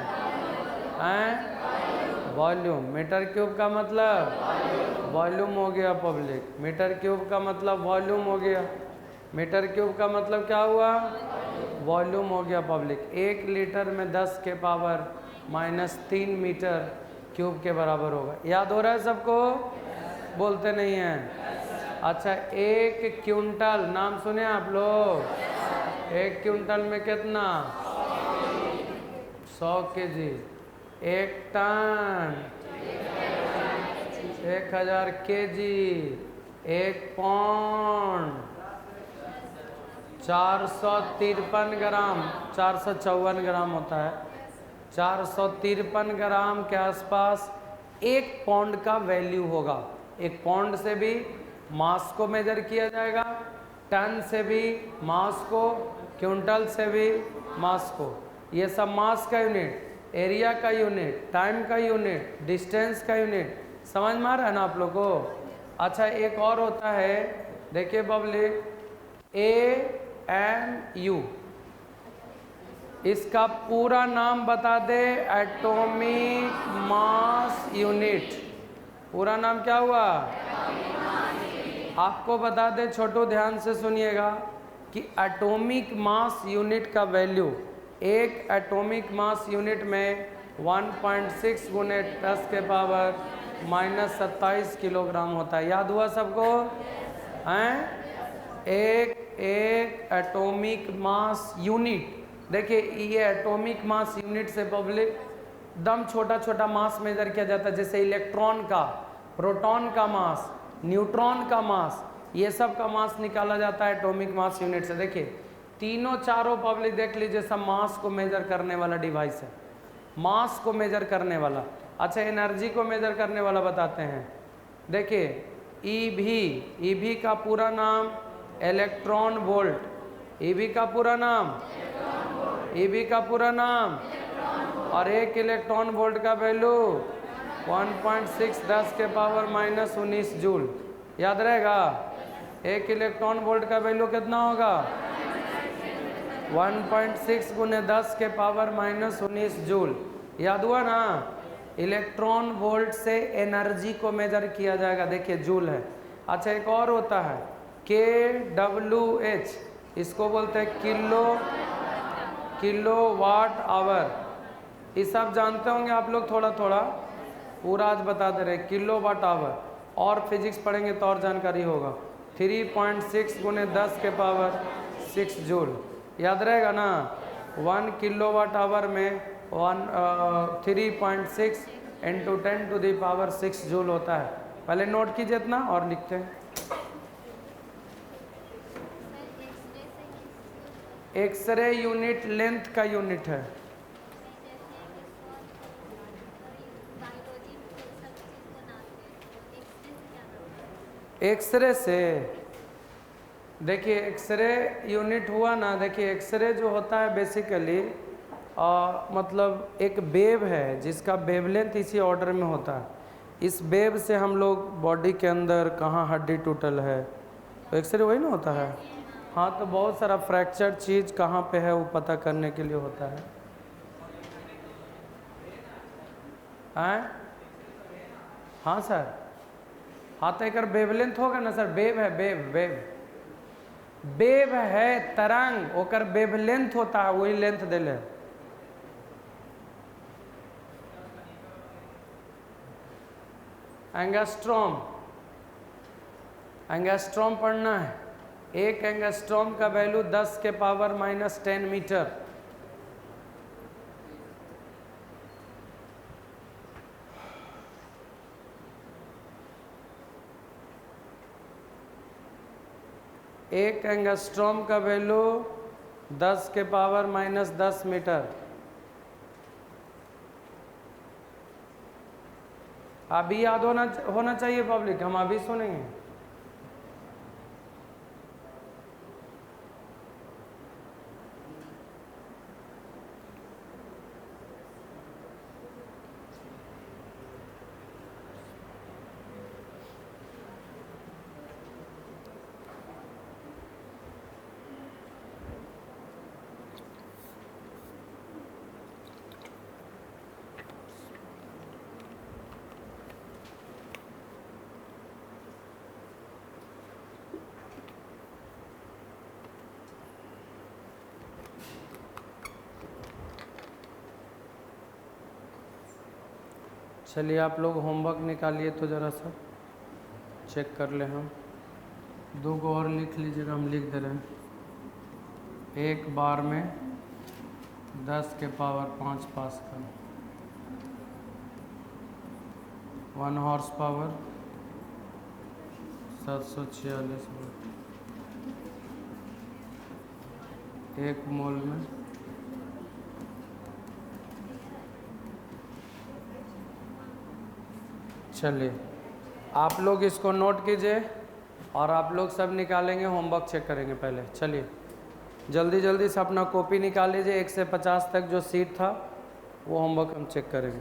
वॉल्यूम। मीटर क्यूब का मतलब वॉल्यूम हो गया पब्लिक। मीटर क्यूब का मतलब वॉल्यूम हो गया। मीटर क्यूब का मतलब क्या हुआ, वॉल्यूम हो गया पब्लिक। 1 लीटर में 10 के पावर माइनस 3 मीटर क्यूब के बराबर होगा। याद हो रहा है सबको? बोलते नहीं हैं। अच्छा, 1 क्विंटल, नाम सुने आप लोग? 1 क्विंटल में कितना? 100 KG. 1 ton, 1000 KG. 1 pound, 453 gram, 454 gram होता है। 453 ग्राम के आसपास 1 पौंड का वैल्यू होगा। 1 पौंड से भी मास को मेजर किया जाएगा, टन से भी मास को, क्विंटल से भी मास को। ये सब मास का यूनिट, एरिया का यूनिट, टाइम का यूनिट, डिस्टेंस का यूनिट। समझ में आ रहा है ना आप लोग को? अच्छा, एक और होता है, देखिए पब्लिक, AMU, इसका पूरा नाम बता दे, एटॉमिक मास यूनिट। पूरा नाम क्या हुआ? आपको बता दे, छोटो ध्यान से सुनिएगा कि एटॉमिक मास यूनिट का वैल्यू, एक एटॉमिक मास यूनिट में 1.6 गुने 10 के पावर माइनस 27 किलोग्राम होता है। याद हुआ सबको? हैं? एक एटॉमिक मास यूनिट। देखिए, ये एटॉमिक मास यूनिट से पब्लिक दम छोटा छोटा मास मेजर किया जाता है, जैसे इलेक्ट्रॉन का, प्रोटॉन का मास, न्यूट्रॉन का मास, ये सब का मास निकाला जाता है एटॉमिक मास यूनिट से। देखिए, तीनों चारों पब्लिक देख लीजिए, सब मास को मेजर करने वाला डिवाइस है, मास को मेजर करने वाला। अच्छा, एनर्जी को मेजर करने वाला बताते हैं। देखिए, ईवी का पूरा नाम इलेक्ट्रॉन वोल्ट। ईवी का पूरा नाम, ईवी का पूरा नाम, और 1 इलेक्ट्रॉन वोल्ट का वैल्यू 1.6 10 के पावर माइनस 19 जूल। याद रहेगा? 1 इलेक्ट्रॉन वोल्ट का वैल्यू कितना होगा? 1.6 गुने 10 के पावर माइनस 19 जूल। याद हुआ ना? इलेक्ट्रॉन वोल्ट से एनर्जी को मेजर किया जाएगा। देखिए, जूल है। अच्छा, एक और होता है kWh, इसको बोलते हैं किलो वाट आवर। ये सब जानते होंगे आप लोग, थोड़ा थोड़ा, पूरा आज बता दे रहे, किलो वाट आवर। और फिजिक्स पढ़ेंगे तो और जानकारी होगा। 3.6 गुने 10 के पावर 6 जूल। याद रहेगा ना? 1 किलो वाट आवर में 3.6 into 10 to the power 6 joule होता है। पहले नोट कीजिए इतना और लिखते हैं। एक्सरे यूनिट लेंथ का यूनिट है। एक्सरे से, देखिए, एक्सरे यूनिट हुआ ना। देखिए, एक्सरे जो होता है बेसिकली मतलब एक वेव है जिसका वेवलेंथ इसी ऑर्डर में होता है। इस वेव से हम लोग बॉडी के अंदर कहाँ हड्डी टूटल है, तो एक्सरे वही ना होता है। हाँ, तो बहुत सारा फ्रैक्चर चीज़ कहाँ पे है वो पता करने के लिए होता है। हाँ सर, हाँ तो एक वेवलेंथ होगा ना सर। वेव है, वेव है तरंग, ओकर वेवलेंथ होता है, वही लेंथ दिले। एंगस्ट्रॉम, एंगस्ट्रॉम पढ़ना है। एक एंगस्ट्रॉम का वैल्यू 10 के पावर -10 मीटर। एक एंगस्ट्रॉम का वैल्यू 10 के पावर -10 मीटर। अभी याद होना चाहिए पब्लिक, हम अभी सुनेंगे। चलिए आप लोग होमवर्क निकालिए तो ज़रा सा चेक कर ले। हम 2 को और लिख लीजिएगा, हम लिख दे रहे हैं। एक बार में 10 के power 5 pascal, 1 horse power 746 volt, 1 मोल में चलिए आप लोग इसको नोट कीजिए और आप लोग सब निकालेंगे, होमवर्क चेक करेंगे पहले। चलिए जल्दी जल्दी से अपना कॉपी निकाल लीजिए। 1 से 50 तक जो सीट था वो होमवर्क हम चेक करेंगे।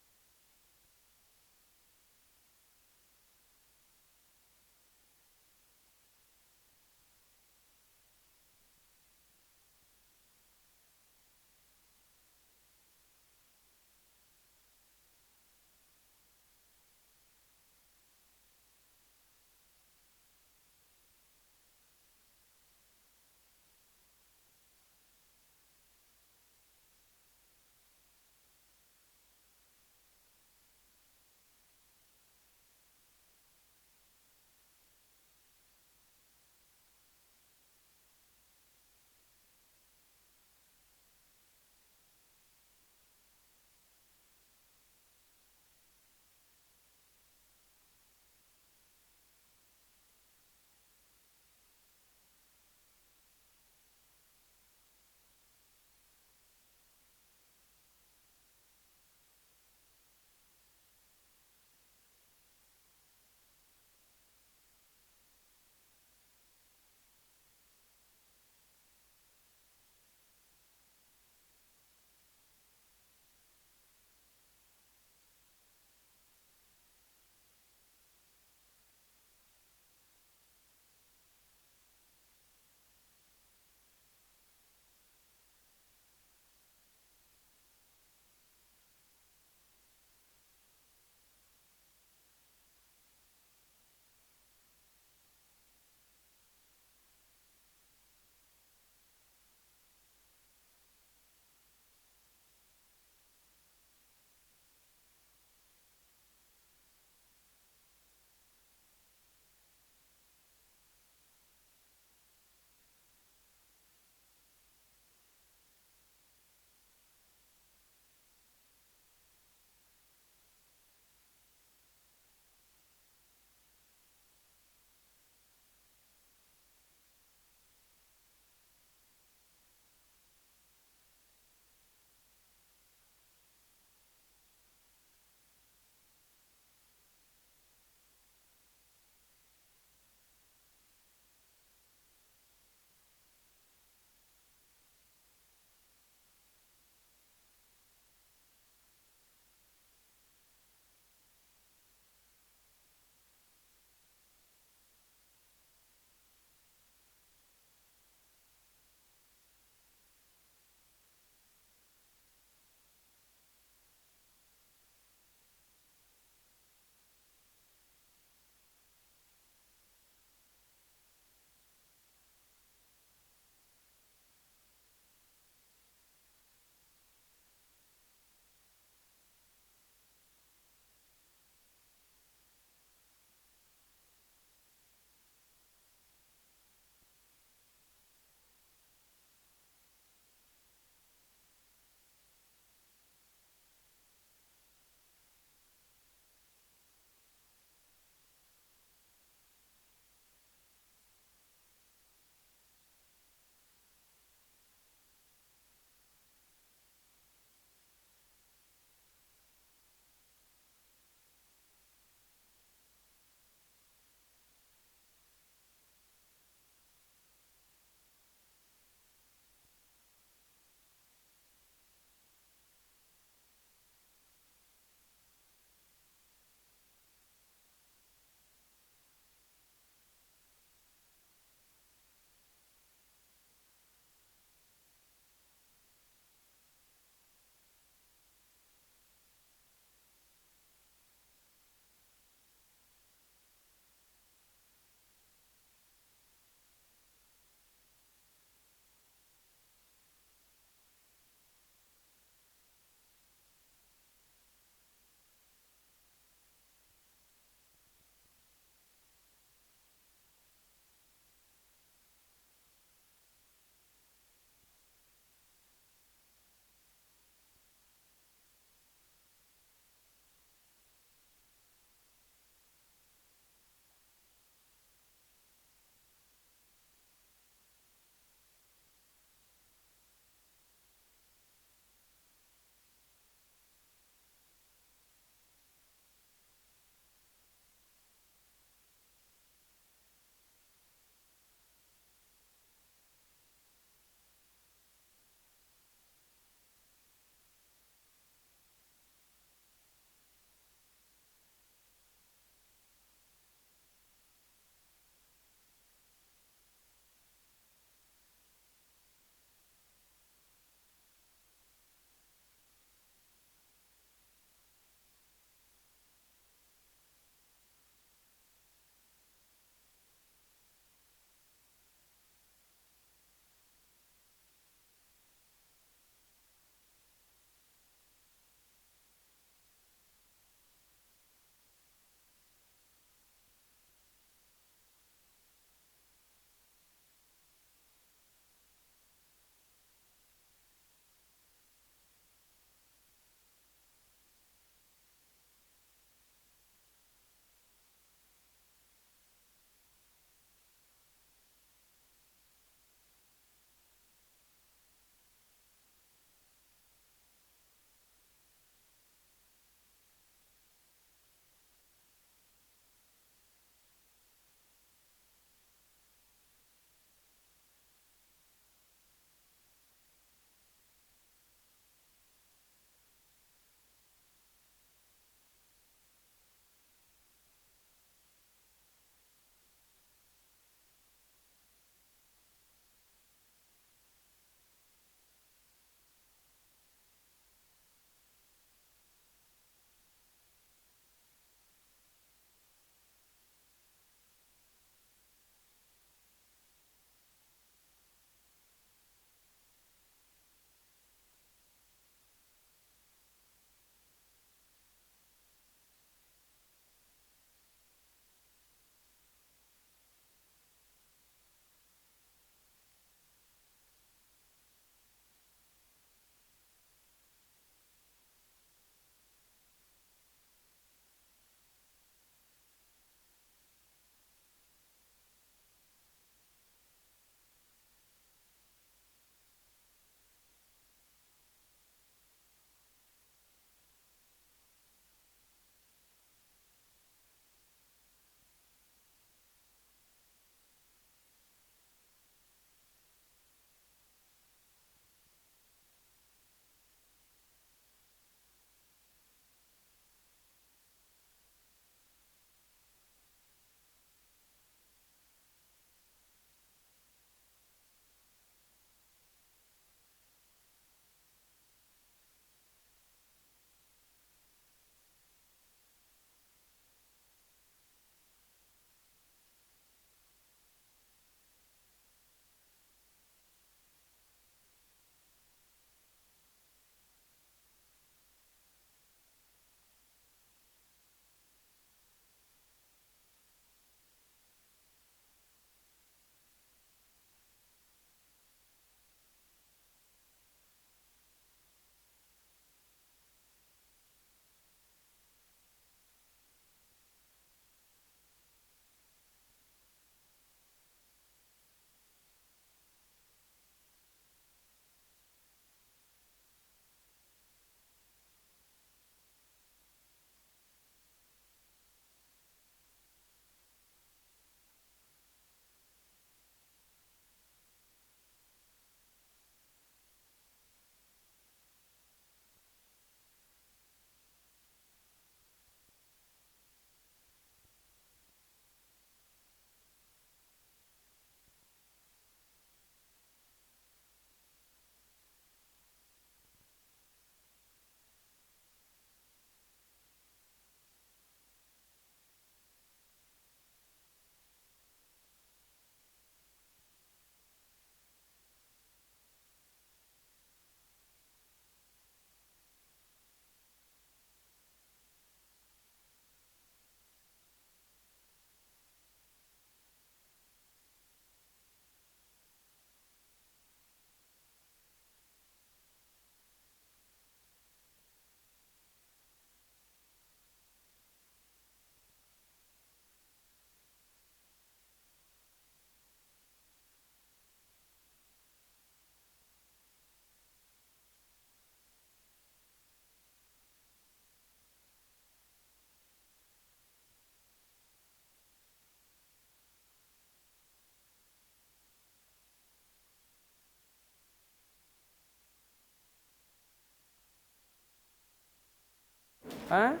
हैं?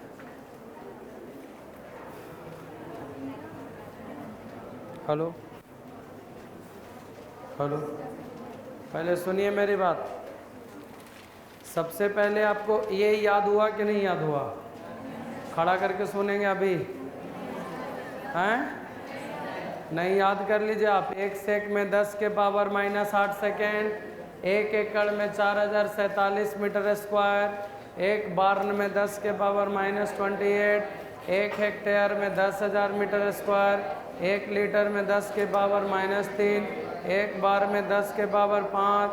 हेलो हेलो, पहले सुनिए मेरी बात। सबसे पहले आपको ये याद हुआ कि नहीं याद हुआ? खड़ा करके सुनेंगे अभी, हैं? नहीं याद कर लीजिए आप। 1 सेक में 10 के पावर -8 सेकेंड, 1 एकड़ में 4047 मीटर स्क्वायर, 1 बार्न में 10 के पावर -28, 1 हेक्टेयर में 10,000 मीटर स्क्वायर, 1 लीटर में 10 के पावर -3, 1 बार में 10 के पावर 5,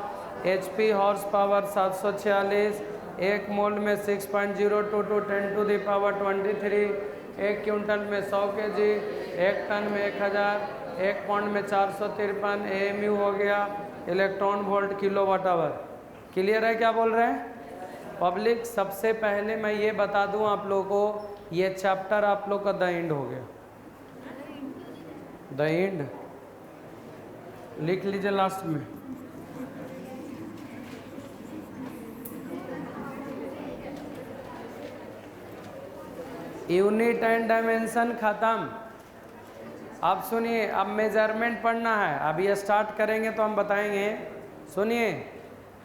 HP हॉर्स पावर 746, 1 मोल में 6.022 10 टू द पावर 23, 1 क्विंटल में 100 kg, 1 टन में 1000, 1 पाउंड में 453 AMU हो गया, electron volt kilo watt hour. Clear है क्या बोल रहे हैं पब्लिक? सबसे पहले मैं ये बता दूं आप लोगों को, ये चैप्टर आप लोग का द एंड हो गया। द एंड लिख लीजिए लास्ट में। यूनिट एंड डायमेंशन खत्म। अब सुनिए, अब मेजरमेंट पढ़ना है। अब ये स्टार्ट करेंगे तो हम बताएंगे। सुनिए,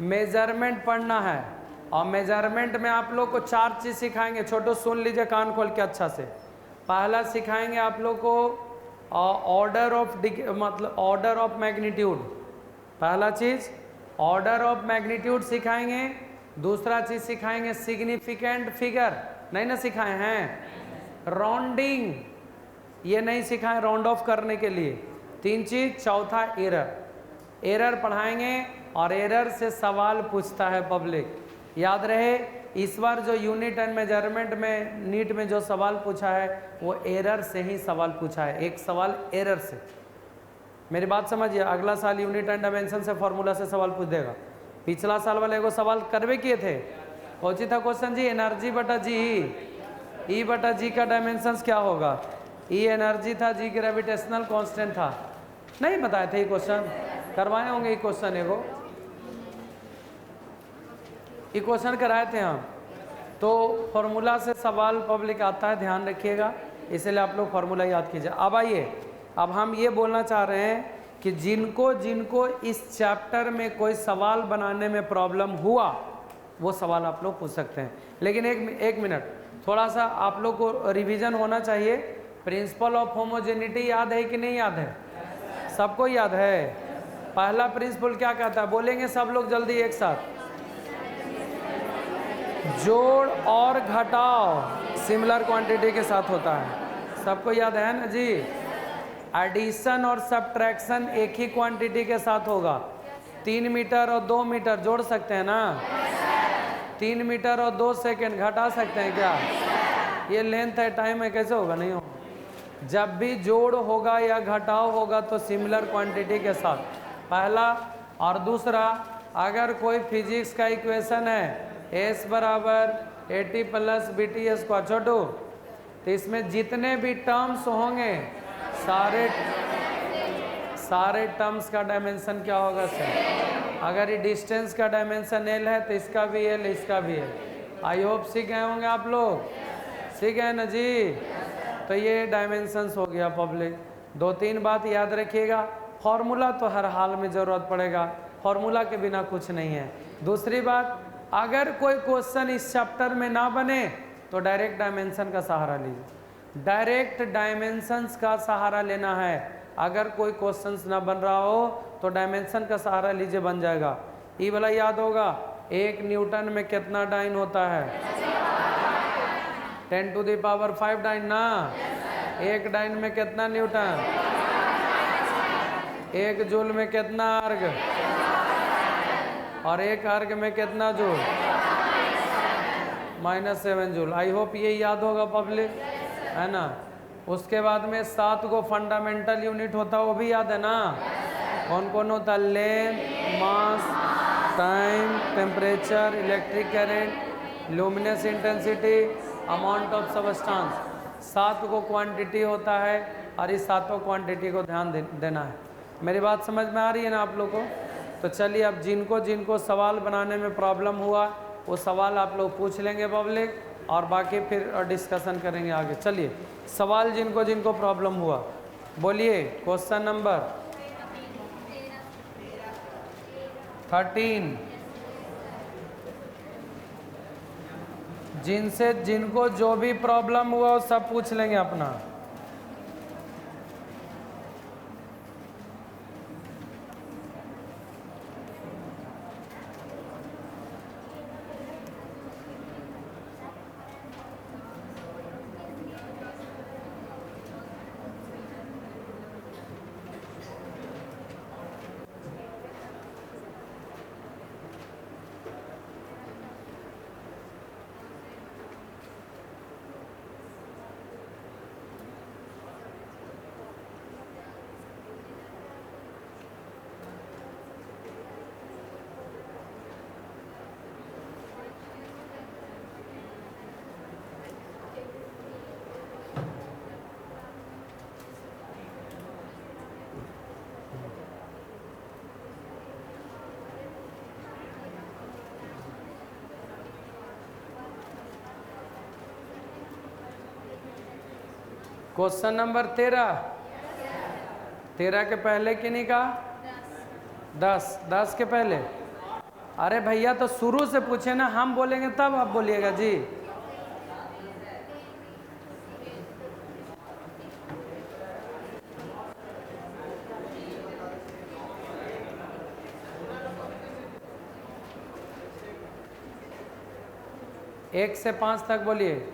मेजरमेंट पढ़ना है और मेजरमेंट में आप लोग को 4 चीज़ सिखाएंगे। छोटो सुन लीजिए कान खोल के अच्छा से। पहला सिखाएंगे आप लोग को ऑर्डर ऑफ मतलब ऑर्डर ऑफ मैग्नीट्यूड। पहला चीज़ ऑर्डर ऑफ मैग्नीट्यूड सिखाएंगे। दूसरा चीज़ सिखाएंगे सिग्निफिकेंट फिगर, नहीं ना सिखाए हैं। राउंडिंग ये नहीं सिखाएं राउंड ऑफ करने के लिए। 3 चीज़। चौथा एरर पढ़ाएंगे और एरर से सवाल पूछता है पब्लिक। याद रहे, इस बार जो यूनिट एंड मेजरमेंट में नीट में जो सवाल पूछा है वो एरर से ही सवाल पूछा है। एक सवाल एरर से। मेरी बात समझिए, अगला साल यूनिट एंड डायमेंशन से फॉर्मूला से सवाल पूछ देगा। पिछला साल वाले को सवाल करवे किए थे, पहुंची था क्वेश्चन जी एनर्जी बटा जी, ई बटा जी का डायमेंशंस क्या होगा। ई एनर्जी था, जी ग्रेविटेशनल कांस्टेंट था। नहीं बताए थे ये क्वेश्चन, करवाए होंगे ये क्वेश्चन। एगो ये क्वेश्चन कराए थे हम। तो फॉर्मूला से सवाल पब्लिक आता है, ध्यान रखिएगा, इसलिए आप लोग फॉर्मूला याद कीजिए। अब आइए, अब हम ये बोलना चाह रहे हैं कि जिनको जिनको इस चैप्टर में कोई सवाल बनाने में प्रॉब्लम हुआ वो सवाल आप लोग पूछ सकते हैं। लेकिन एक मिनट, थोड़ा सा आप लोग को रिवीजन होना चाहिए। प्रिंसिपल ऑफ होमोजेनिटी याद है कि नहीं याद है? सबको याद है? पहला प्रिंसिपल क्या कहता है, बोलेंगे सब लोग जल्दी एक साथ। जोड़ और घटाव सिमिलर क्वांटिटी के साथ होता है। सबको याद है ना जी? एडिशन और सब्ट्रैक्शन एक ही क्वांटिटी के साथ होगा। 3 मीटर और 2 मीटर जोड़ सकते हैं ना? 3 मीटर और 2 सेकंड घटा सकते हैं क्या? ये लेंथ है, टाइम है, कैसे होगा? नहीं होगा। जब भी जोड़ होगा या घटाव होगा तो सिमिलर क्वांटिटी के साथ, पहला। और दूसरा, अगर कोई फिजिक्स का इक्वेशन है S बराबर 80 + BT², छोटू, तो इसमें जितने भी टर्म्स होंगे सारे टर्म्स का डायमेंशन क्या होगा सर? अगर ये डिस्टेंस का डायमेंशन L है तो इसका भी L, इसका भी L। आई होप सीख गए होंगे आप लोग, सीख गए ना जी? तो ये डायमेंशंस हो गया पब्लिक। 2-3 बात याद रखिएगा। फॉर्मूला तो हर हाल में ज़रूरत पड़ेगा, फॉर्मूला के बिना कुछ नहीं है। दूसरी बात, अगर कोई क्वेश्चन इस चैप्टर में ना बने तो डायरेक्ट डायमेंशन का सहारा लीजिए। डायरेक्ट डायमेंशंस का सहारा लेना है। अगर कोई क्वेश्चंस ना बन रहा हो तो डायमेंशन का सहारा लीजिए, बन जाएगा। ये वाला याद होगा, 1 न्यूटन में कितना डाइन होता है? 10⁵ डाइन ना? 1 डाइन में कितना न्यूटन? 1 जूल में कितना अर्ग? और 1 अर्ग में कितना जूल? -7 जूल। आई होप ये याद होगा पब्लिक, है ना? उसके बाद में 7 को फंडामेंटल यूनिट होता है, वो भी याद है ना? कौन कौन होता है? Length, mass, time, temperature, electric current, luminous intensity, amount of substance. 7 को क्वांटिटी होता है और इस 7 क्वांटिटी को ध्यान देना है। मेरी बात समझ में आ रही है ना आप लोग को? तो चलिए, अब जिनको जिनको सवाल बनाने में प्रॉब्लम हुआ वो सवाल आप लोग पूछ लेंगे पब्लिक। और बाकी फिर डिस्कशन करेंगे आगे। चलिए सवाल जिनको जिनको प्रॉब्लम हुआ बोलिए। क्वेश्चन नंबर 13, जिनसे जिनको जो भी प्रॉब्लम हुआ वो सब पूछ लेंगे अपना। क्वेश्चन नंबर 13 के पहले किन्हीं का 10 के पहले। अरे भैया तो शुरू से पूछे ना, हम बोलेंगे तब आप बोलिएगा जी। एक से 5 तक बोलिए।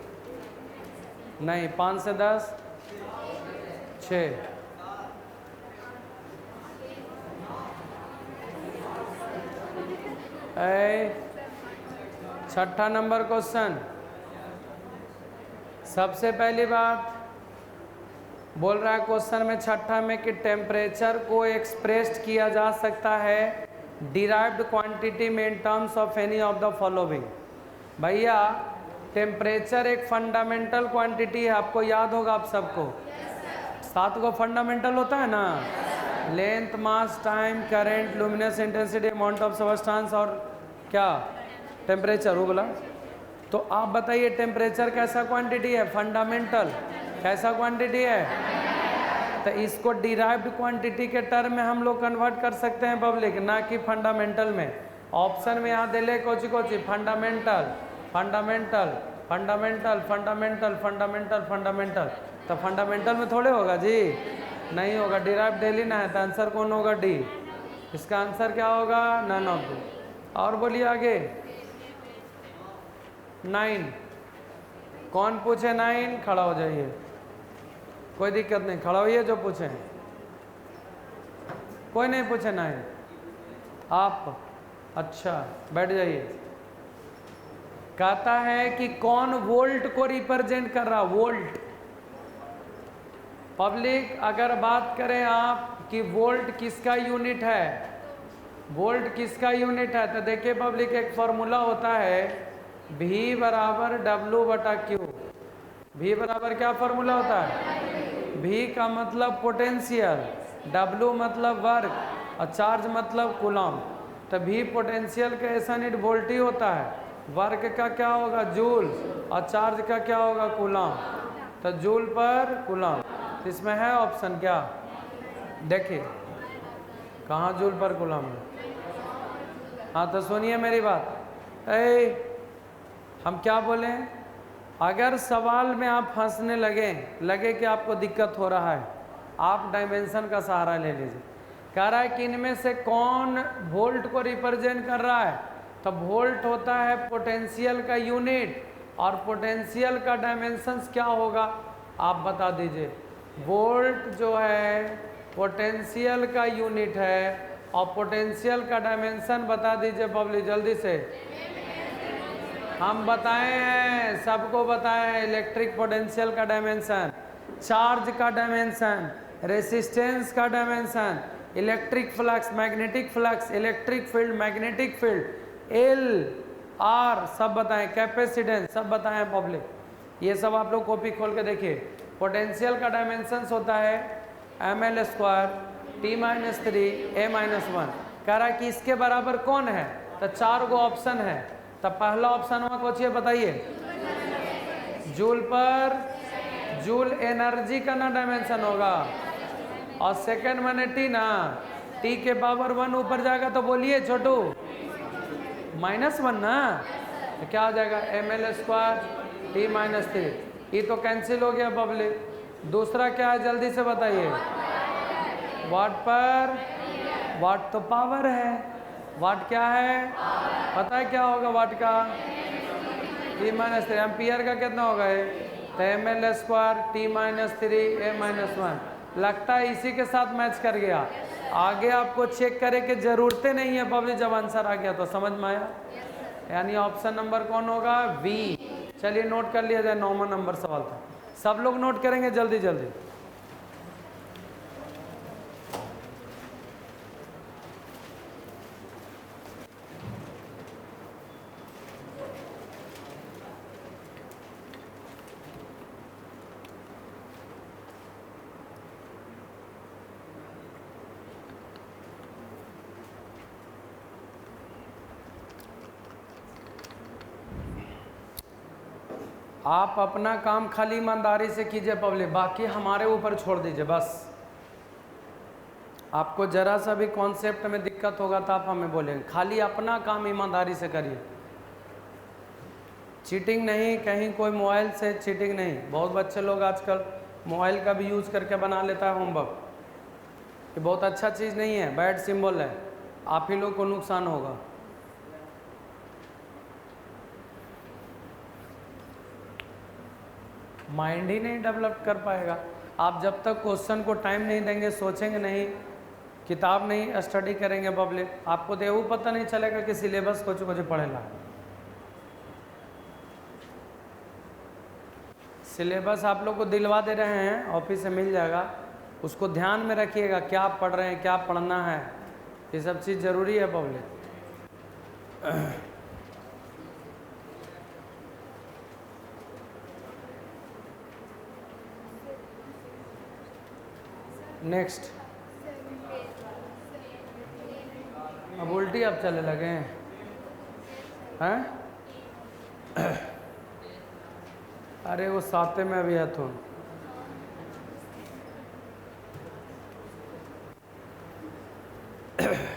नहीं, 5 से 10 6। छठा नंबर क्वेश्चन। सबसे पहली बात बोल रहा है क्वेश्चन में छठा में कि टेम्परेचर को एक्सप्रेस्ड किया जा सकता है डिराइव्ड क्वांटिटी में in terms of any of the following. भैया टेम्परेचर एक फंडामेंटल क्वांटिटी है, आपको याद होगा आप सबको। 7 को फंडामेंटल होता है ना, length, mass, time, current, luminous intensity, amount of substance और क्या टेम्परेचर, वो बोला। तो आप बताइए टेम्परेचर कैसा क्वांटिटी है? फंडामेंटल। कैसा क्वांटिटी है? तो इसको डिराइव्ड क्वांटिटी के टर्म में हम लोग कन्वर्ट कर सकते हैं पब्लिक, ना कि फंडामेंटल में। ऑप्शन में यहाँ दे ले Kochi Kochi fundamental fundamental fundamental fundamental fundamental fundamental. तो फंडामेंटल में थोड़े होगा जी, नहीं होगा। डिराइव डेली ना है तो आंसर कौन होगा? डी। इसका आंसर क्या होगा? None of the. और बोलिए आगे 9। कौन पूछे 9? खड़ा हो जाइए, कोई दिक्कत नहीं, खड़ा होइए जो पूछे। कोई नहीं पूछे 9 आप? अच्छा बैठ जाइए। कहता है कि कौन वोल्ट को रिप्रेजेंट कर रहा? वोल्ट। पब्लिक अगर बात करें आप कि वोल्ट किसका यूनिट है, वोल्ट किसका यूनिट है, तो देखिए पब्लिक एक फॉर्मूला होता है V बराबर W/Q। V बराबर क्या फॉर्मूला होता है? V का मतलब पोटेंशियल, W मतलब वर्क और चार्ज मतलब कूलम। तो V पोटेंशियल का ऐसा यूनिट वोल्ट ही होता है। वर्क का क्या होगा? जूल। और चार्ज का क्या होगा? कूलम। तो जूल पर कूलम। इसमें है ऑप्शन क्या? देखिए कहाँ जूल पर कूलम है। हाँ तो सुनिए मेरी बात। हम क्या बोले? अगर सवाल में आप फंसने लगे कि आपको दिक्कत हो रहा है, आप डायमेंशन का सहारा ले लीजिए। कह रहा है कि इनमें से कौन वोल्ट को रिप्रेजेंट कर रहा है, तो वोल्ट होता है पोटेंशियल का यूनिट, और पोटेंशियल का डायमेंशंस क्या होगा आप बता दीजिए। वोल्ट जो है पोटेंशियल का यूनिट है, और पोटेंशियल का डायमेंशन बता दीजिए पब्लिक जल्दी से। हम बताए हैं, सबको बताए हैं, इलेक्ट्रिक पोटेंशियल का डायमेंशन, चार्ज का डायमेंशन, रेसिस्टेंस का dimension, electric flux, magnetic flux, electric field, magnetic field, L R सब बताएं, कैपेसिटेंस सब बताएं पब्लिक। ये सब आप लोग कॉपी खोल के देखिए। पोटेंशियल का डायमेंशंस होता है ml² T-3 A-1। कह रहा है कि इसके बराबर कौन है, तो 4 गो ऑप्शन है। तो पहला ऑप्शन हुआ कौन सी है बताइए? जूल पर, जूल एनर्जी का ना डायमेंशन होगा, और सेकेंड माने टी ना, टी के पावर 1 ऊपर जाएगा तो बोलिए छोटू -1 ना, तो क्या हो जाएगा ml² t - 3, ये तो कैंसिल हो गया पब्लिक। दूसरा क्या है जल्दी से बताइए, वाट पर, वाट तो पावर है, वाट क्या है पता है क्या होगा वाट का, t - 3, एम्पियर का कितना होगा ये, तो ml² t - 3 a - 1, लगता है इसी के साथ मैच कर गया। आगे आपको चेक करे कि जरूरतें नहीं है पब्लिक, जब आंसर आ गया तो समझ में आया, यानी ऑप्शन नंबर कौन होगा, बी। चलिए नोट कर लिया जाए, 9वां नंबर सवाल था, सब लोग नोट करेंगे जल्दी जल्दी। आप अपना काम खाली ईमानदारी से कीजिए पब्लिक, बाकी हमारे ऊपर छोड़ दीजिए बस। आपको जरा सा भी कॉन्सेप्ट में दिक्कत होगा तो आप हमें बोलेंगे, खाली अपना काम ईमानदारी से करिए, चीटिंग नहीं, कहीं कोई मोबाइल से चीटिंग नहीं। बहुत बच्चे लोग आजकल मोबाइल का भी यूज़ करके बना लेता है होमवर्क, ये बहुत अच्छा चीज़ नहीं है, बैड सिंबल है, आप ही लोग को नुकसान होगा। माइंड ही नहीं डेवलप कर पाएगा आप जब तक क्वेश्चन को टाइम नहीं देंगे, सोचेंगे नहीं, किताब नहीं स्टडी करेंगे पब्लिक, आपको तो वो पता नहीं चलेगा कि सिलेबस कुछ कुछ पढ़ेला। सिलेबस आप लोग को दिलवा दे रहे हैं, ऑफिस से मिल जाएगा, उसको ध्यान में रखिएगा, क्या पढ़ रहे हैं, क्या पढ़ना है, ये सब चीज़ ज़रूरी है पब्लिक। नेक्स्ट, अब उल्टी आप चले लगे हैं? अरे वो साथे में अभी है तो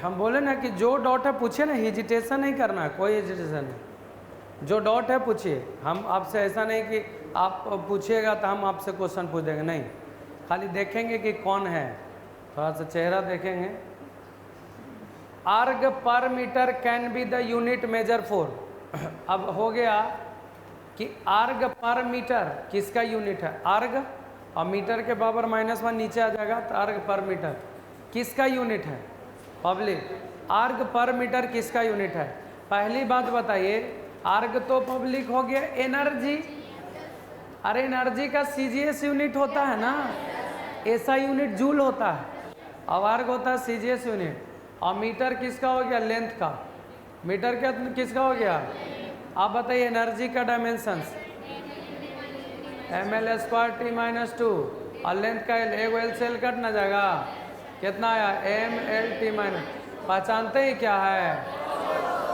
हम बोले ना कि जो डॉट है पूछे ना, हेजिटेशन नहीं करना है, कोई हेजिटेशन नहीं, जो डॉट है पूछिए। हम आपसे ऐसा नहीं कि आप पूछिएगा तो हम आपसे क्वेश्चन पूछ देंगे, नहीं, खाली देखेंगे कि कौन है, थोड़ा सा चेहरा देखेंगे। आर्ग पर metre can be the unit measure for, अब हो गया कि आर्ग पर मीटर किसका यूनिट है, आर्ग, और मीटर के पावर -1 नीचे आ जाएगा, तो आर्ग पर मीटर किसका यूनिट है पब्लिक, आर्ग पर मीटर किसका यूनिट है। पहली बात बताइए, आर्ग तो पब्लिक हो गया एनर्जी, अरे एनर्जी का सीजीएस यूनिट होता है ना, ऐसा यूनिट जूल होता है, और आर्ग होता है सीजीएस यूनिट, और मीटर किसका हो गया, लेंथ का, मीटर का किसका हो गया। आप बताइए एनर्जी का डायमेंशंस, ml² t - 2, और लेंथ का एल, एक एल से एल कट ना जाएगा, कितना आया ml t-, पहचानते ही क्या है,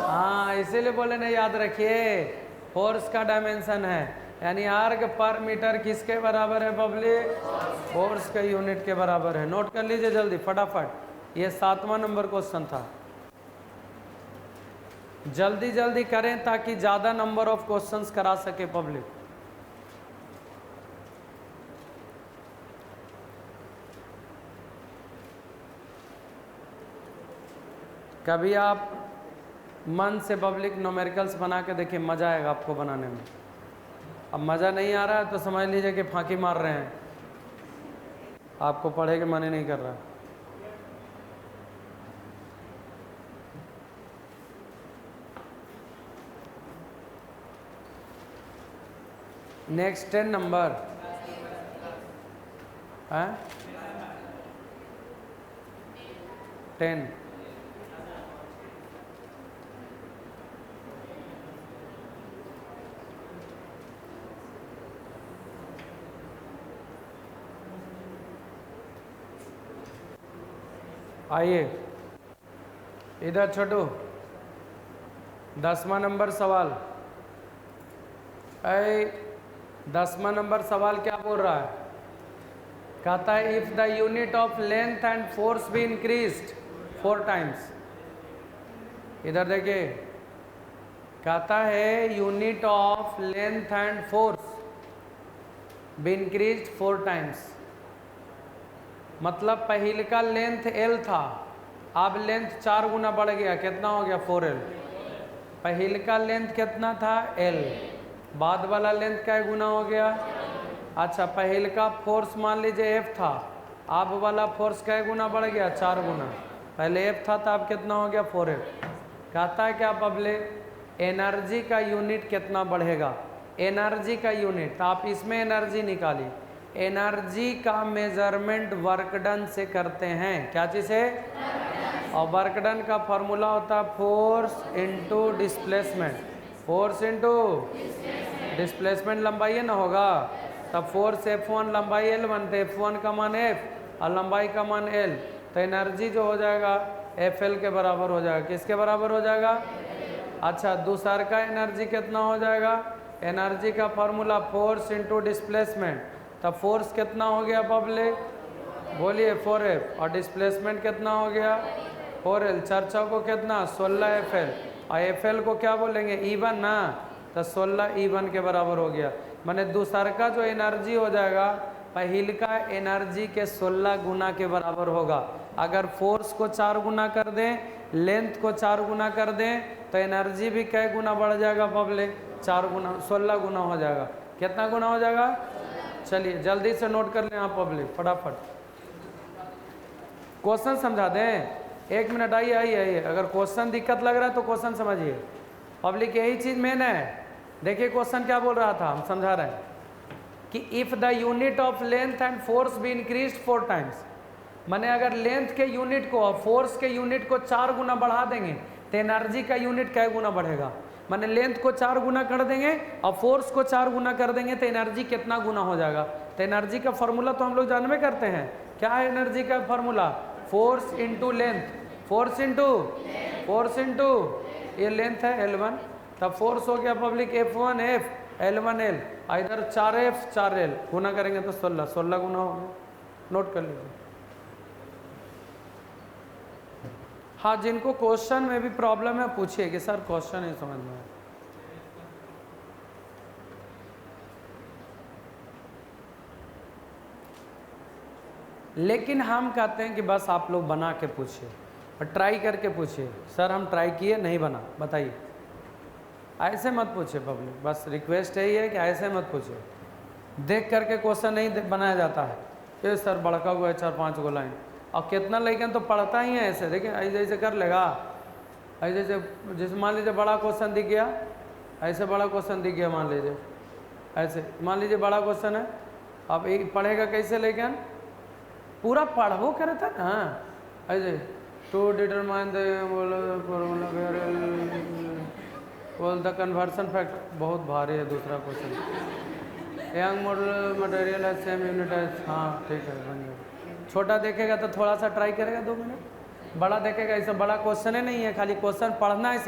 हाँ इसीलिए बोले ना, याद रखिए फोर्स का डायमेंशन है, यानी आर्ग पर मीटर किसके बराबर है पब्लिक, फोर्स के यूनिट के बराबर है। नोट कर लीजिए जल्दी फटाफट, ये 7वां नंबर क्वेश्चन था, जल्दी जल्दी करें ताकि ज़्यादा नंबर ऑफ क्वेश्चंस करा सके पब्लिक। कभी आप मन से पब्लिक न्यूमेरिकल्स बना के देखिए, मज़ा आएगा आपको बनाने में। अब मज़ा नहीं आ रहा है तो समझ लीजिए कि फांकी मार रहे हैं, आपको पढ़े के मन ही नहीं कर रहा। नेक्स्ट 10 नंबर है 10, आइए इधर छोटू, 10वां नंबर सवाल। 10वां नंबर सवाल क्या बोल रहा है? कहता है if the unit of length and force be increased 4 times. इधर देखिए, कहता है unit of length and force be increased 4 times. मतलब पहले का लेंथ L था, अब लेंथ 4 गुना बढ़ गया, कितना हो गया 4L। पहले का लेंथ कितना था L, बाद वाला लेंथ क्या गुना हो गया। अच्छा, पहले का फोर्स मान लीजिए F था, अब वाला फोर्स क्या गुना बढ़ गया 4 गुना। पहले F था तो अब कितना हो गया 4F। कहता है क्या पब्लिक, एनर्जी का यूनिट कितना बढ़ेगा। एनर्जी का यूनिट, तो आप इसमें एनर्जी निकाली। एनर्जी का मेजरमेंट वर्क डन से करते हैं, क्या चीज़ है, और वर्क डन का फॉर्मूला होता है force into displacement. Force into displacement लंबाई है ना होगा, तब फोर्स F1 लंबाई L1, तो F1 का मान F और लंबाई का मान L, तो एनर्जी जो हो जाएगा FL के बराबर हो जाएगा। किसके बराबर हो जाएगा? अच्छा, दूसरा का एनर्जी कितना हो जाएगा? एनर्जी का फॉर्मूला फोर्स इनटू डिस्प्लेसमेंट, तब फोर्स कितना हो गया पब्लिक, बोलिए 4F, और डिस्प्लेसमेंट कितना हो गया 4L। चर्चा को कितना 16FL, और FL को क्या बोलेंगे E1 ना, तो 16 E1 के बराबर हो गया। माने दूसरा का जो एनर्जी हो जाएगा पहल का एनर्जी के 16 गुना के बराबर होगा। अगर फोर्स को 4 गुना कर दें, लेंथ को 4 गुना कर दें, तो एनर्जी भी कै गुना बढ़ जाएगा पब्लिक, 4 गुना, 16 गुना हो जाएगा। कितना गुना हो जाएगा? चलिए जल्दी से नोट कर लें आप पब्लिक, फटाफट क्वेश्चन समझा दें। 1 मिनट, आइए आइए आइए। अगर क्वेश्चन दिक्कत लग रहा है तो क्वेश्चन समझिए पब्लिक, यही चीज़ मेन है। देखिए क्वेश्चन क्या बोल रहा था, हम समझा रहे हैं कि if the unit of length and force be increase 4 times, माने अगर लेंथ के यूनिट को और फोर्स के यूनिट को 4 गुना बढ़ा देंगे तो एनर्जी का यूनिट कै गुना बढ़ेगा। माने लेंथ को 4 गुना कर देंगे और फोर्स को 4 गुना कर देंगे तो एनर्जी कितना गुना हो जाएगा। तो एनर्जी का फॉर्मूला तो हम लोग जानवे करते हैं, क्या है एनर्जी का formula? Force into length, force into ये लेंथ है L1, तब फोर्स हो गया पब्लिक F1F L1L, इधर 4F 4L गुना करेंगे तो 16 गुना हो गया। नोट कर लीजिए। हाँ, जिनको क्वेश्चन में भी प्रॉब्लम है पूछिए कि सर क्वेश्चन नहीं समझ में आया। लेकिन हम कहते हैं कि बस आप लोग बना के पूछिए और ट्राई करके पूछिए। सर हम ट्राई किए नहीं बना, बताइए। ऐसे मत पूछिए पब्लिक, बस रिक्वेस्ट यही है कि ऐसे मत पूछिए। देख करके क्वेश्चन नहीं बनाया जाता है। ये सर बड़का हुआ है 4-5 गो लाइन, और कितना लेकिन तो पढ़ता ही है ऐसे। देखिए ऐसे ऐसे कर लेगा, ऐसे जैसे मान लीजिए बड़ा क्वेश्चन दिख गया, ऐसे बड़ा क्वेश्चन दिख गया, मान लीजिए ऐसे, मान लीजिए बड़ा क्वेश्चन है, अब ये पढ़ेगा कैसे, लेकिन पूरा पढ़ो करे था ना ऐसे। To determine the conversion factor, बहुत भारी है दूसरा क्वेश्चन। यंग मॉडल मटेरियल है सेम यूनिट है, हाँ ठीक है बन गया। छोटा देखेगा तो थोड़ा सा ट्राई करेगा 2 मिनट, बड़ा देखेगा ऐसा बड़ा क्वेश्चन ही नहीं है, खाली क्वेश्चन पढ़ना है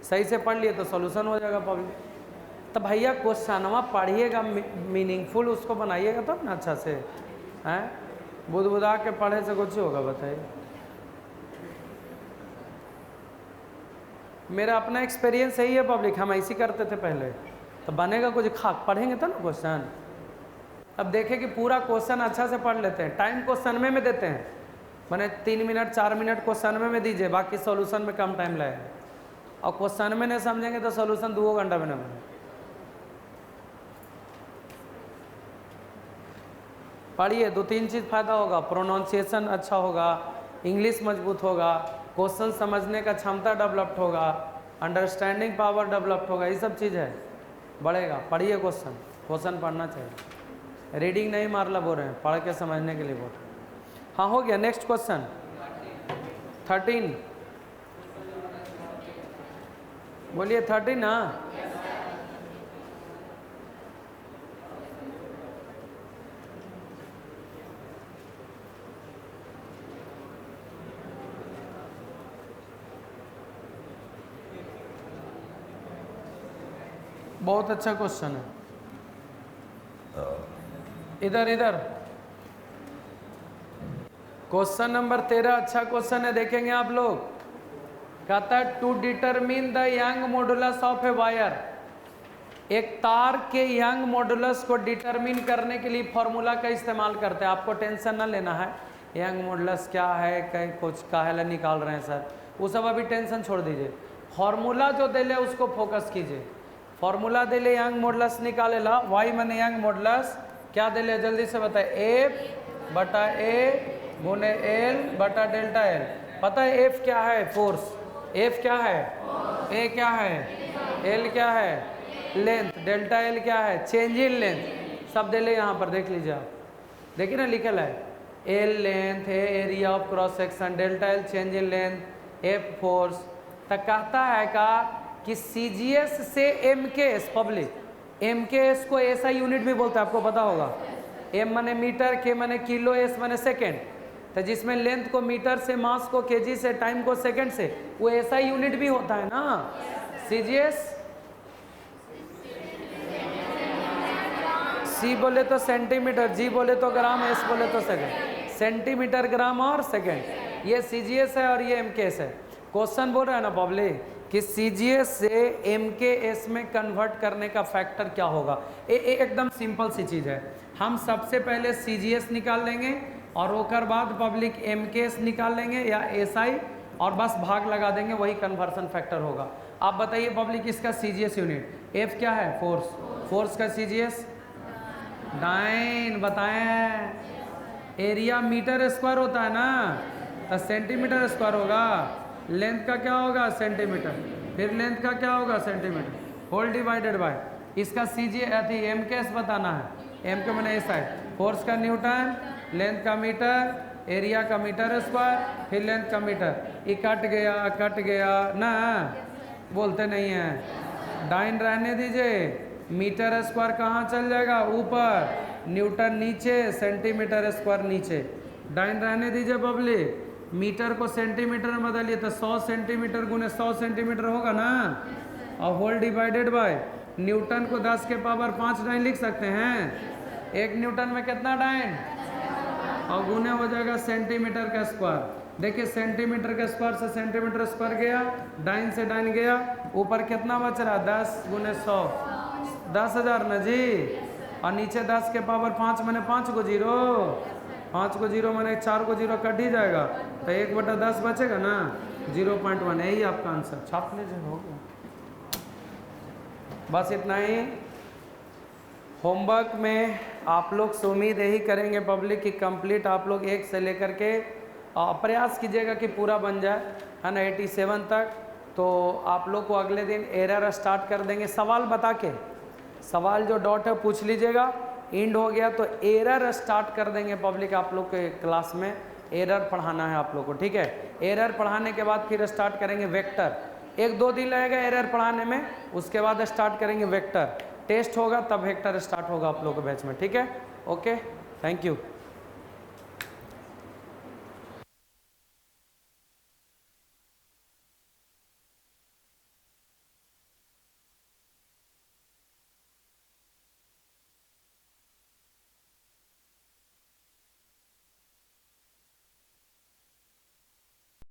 सही से पढ़ लिए तो सोल्यूशन हो जाएगा पब्लिक। तो भैया क्वेश्चनवा पढ़िएगा, मीनिंगफुल उसको बनाइएगा तब ना अच्छा से, हैं बुदबुदा के पढ़े से कुछ होगा बताइए। मेरा अपना एक्सपीरियंस यही है पब्लिक, हम ऐसे करते थे पहले, तो बनेगा कुछ, पढ़ेंगे तो ना क्वेश्चन। अब देखें कि पूरा क्वेश्चन अच्छा से पढ़ लेते हैं, टाइम क्वेश्चन में देते हैं, मैंने 3 मिनट 4 मिनट क्वेश्चन में दीजिए, बाकी सॉल्यूशन में कम टाइम लगेगा। और क्वेश्चन में नहीं समझेंगे तो सॉल्यूशन 2 घंटा में न बने। पढ़िए, 2-3 चीज़ फ़ायदा होगा, प्रोनाउंसिएशन अच्छा होगा, इंग्लिश मजबूत होगा, क्वेश्चन समझने का क्षमता डेवलप्ड होगा, अंडरस्टैंडिंग पावर डेवलप्ड होगा, ये सब चीज़ है बढ़ेगा। पढ़िए, क्वेश्चन पढ़ना चाहिए, रीडिंग नहीं मारला बोल रहे हैं, पढ़ के समझने के लिए बोल रहे हैं। हाँ हो गया, नेक्स्ट क्वेश्चन 13, बोलिए 13 ना। बहुत अच्छा क्वेश्चन है। इधर इधर क्वेश्चन नंबर 13 अच्छा क्वेश्चन है, देखेंगे आप लोग। कहता है to determine the Young modulus of a wire, एक तार के यंग मॉडुलस को डिटरमिन करने के लिए फॉर्मूला का इस्तेमाल करते हैं। आपको टेंशन ना लेना है यंग मॉडुलस क्या है, कहीं कुछ काहे निकाल रहे हैं सर, वो सब अभी टेंशन छोड़ दीजिए। फॉर्मूला जो दे ले उसको फोकस कीजिए। फॉर्मूला दे ले यंग मॉडुलस निकाले ला, वाई माने यंग मॉडुलस क्या दे ले जल्दी से बताए, एफ बटा ए गुने एल बटा डेल्टा एल। पता है एफ क्या है, फोर्स, एफ क्या है, ए क्या है, एल क्या है, लेंथ, डेल्टा एल क्या है, चेंज इन लेंथ। सब दे ले यहाँ पर देख लीजिए आप, देखिए ना लिखल है, एल लेंथ है, area of cross section, delta L change in length, F force. तो कहता है का कि सीजीएस से एमकेएस, पब्लिक एमकेएस को ऐसा यूनिट भी बोलता है, आपको पता होगा। एम माने मीटर, के माने किलो, एस माने सेकेंड। तो जिसमें लेंथ को मीटर से, मास को केजी से, टाइम को सेकंड से, वो ऐसा यूनिट भी होता है ना सीजीएस। सी बोले तो सेंटीमीटर, जी बोले तो ग्राम, एस बोले तो सेकंड, सेंटीमीटर, ग्राम और सेकंड। ये सीजीएस है और ये एमकेएस है। क्वेश्चन बोल रहा है ना पब्लिक कि सीजीएस से एमकेएस में कन्वर्ट करने का फैक्टर क्या होगा। एकदम सिंपल सी चीज़ है। हम सबसे पहले सीजीएस निकाल लेंगे और ओकर बाद पब्लिक एमकेएस निकाल लेंगे या एसआई और बस भाग लगा देंगे, वही कन्वर्सन फैक्टर होगा। आप बताइए पब्लिक इसका सीजीएस यूनिट एफ क्या है, फोर्स, फोर्स का सीजीएस डाइन, बताएं। एरिया मीटर स्क्वायर होता है ना, तो सेंटीमीटर स्क्वायर होगा। लेंथ का क्या होगा, सेंटीमीटर, फिर लेंथ का क्या होगा, सेंटीमीटर, होल डिवाइडेड बाय इसका सीजीएस अथी एमकेएस बताना है, एम के मैंने एसआई, फोर्स का न्यूटन, लेंथ का मीटर, एरिया का मीटर स्क्वायर, फिर लेंथ का मीटर। ये कट गया ना, बोलते नहीं हैं। डाइन रहने दीजिए, मीटर स्क्वायर कहाँ चल जाएगा, ऊपर, न्यूटन नीचे, सेंटीमीटर स्क्वायर नीचे। डाइन रहने दीजिए पब्लिक। मीटर को सेंटीमीटर में बदलिए तो 100 सेंटीमीटर गुने 100 सेंटीमीटर होगा ना, और होल डिवाइडेड बाय न्यूटन को 10 के पावर 5 डाइन लिख सकते हैं। एक न्यूटन में कितना डाइन, और गुने हो जाएगा सेंटीमीटर का स्क्वायर। देखिए सेंटीमीटर के स्क्वायर से सेंटीमीटर स्क्वायर गया, डाइन से डाइन गया, ऊपर कितना बच रहा, 10 गुने 100, 10,000 ना जी, और नीचे 10 के पावर 5 मैंने 5 को जीरो, 5 को जीरो मैंने 4 को जीरो कट ही जाएगा, तो 1/10 बचेगा ना, 0.1। यही आपका आंसर, छाप लीजिए, हो गया। बस इतना ही। होमवर्क में आप लोग से उम्मीद यही करेंगे पब्लिक कि कंप्लीट आप लोग 1 से लेकर के प्रयास कीजिएगा कि पूरा बन जाए, है ना, 87 तक। तो आप लोग को अगले दिन एरर स्टार्ट कर देंगे, सवाल बता के, सवाल जो डॉट है पूछ लीजिएगा। इंड हो गया तो एरर स्टार्ट कर देंगे पब्लिक, आप लोग के क्लास में एरर पढ़ाना है आप लोग को, ठीक है। एरर पढ़ाने के बाद फिर स्टार्ट करेंगे वेक्टर, 1-2 दिन लगेगा एरर पढ़ाने में, उसके बाद स्टार्ट करेंगे वेक्टर। टेस्ट होगा तब वेक्टर स्टार्ट होगा आप लोग के बैच में, ठीक है। Okay, thank you.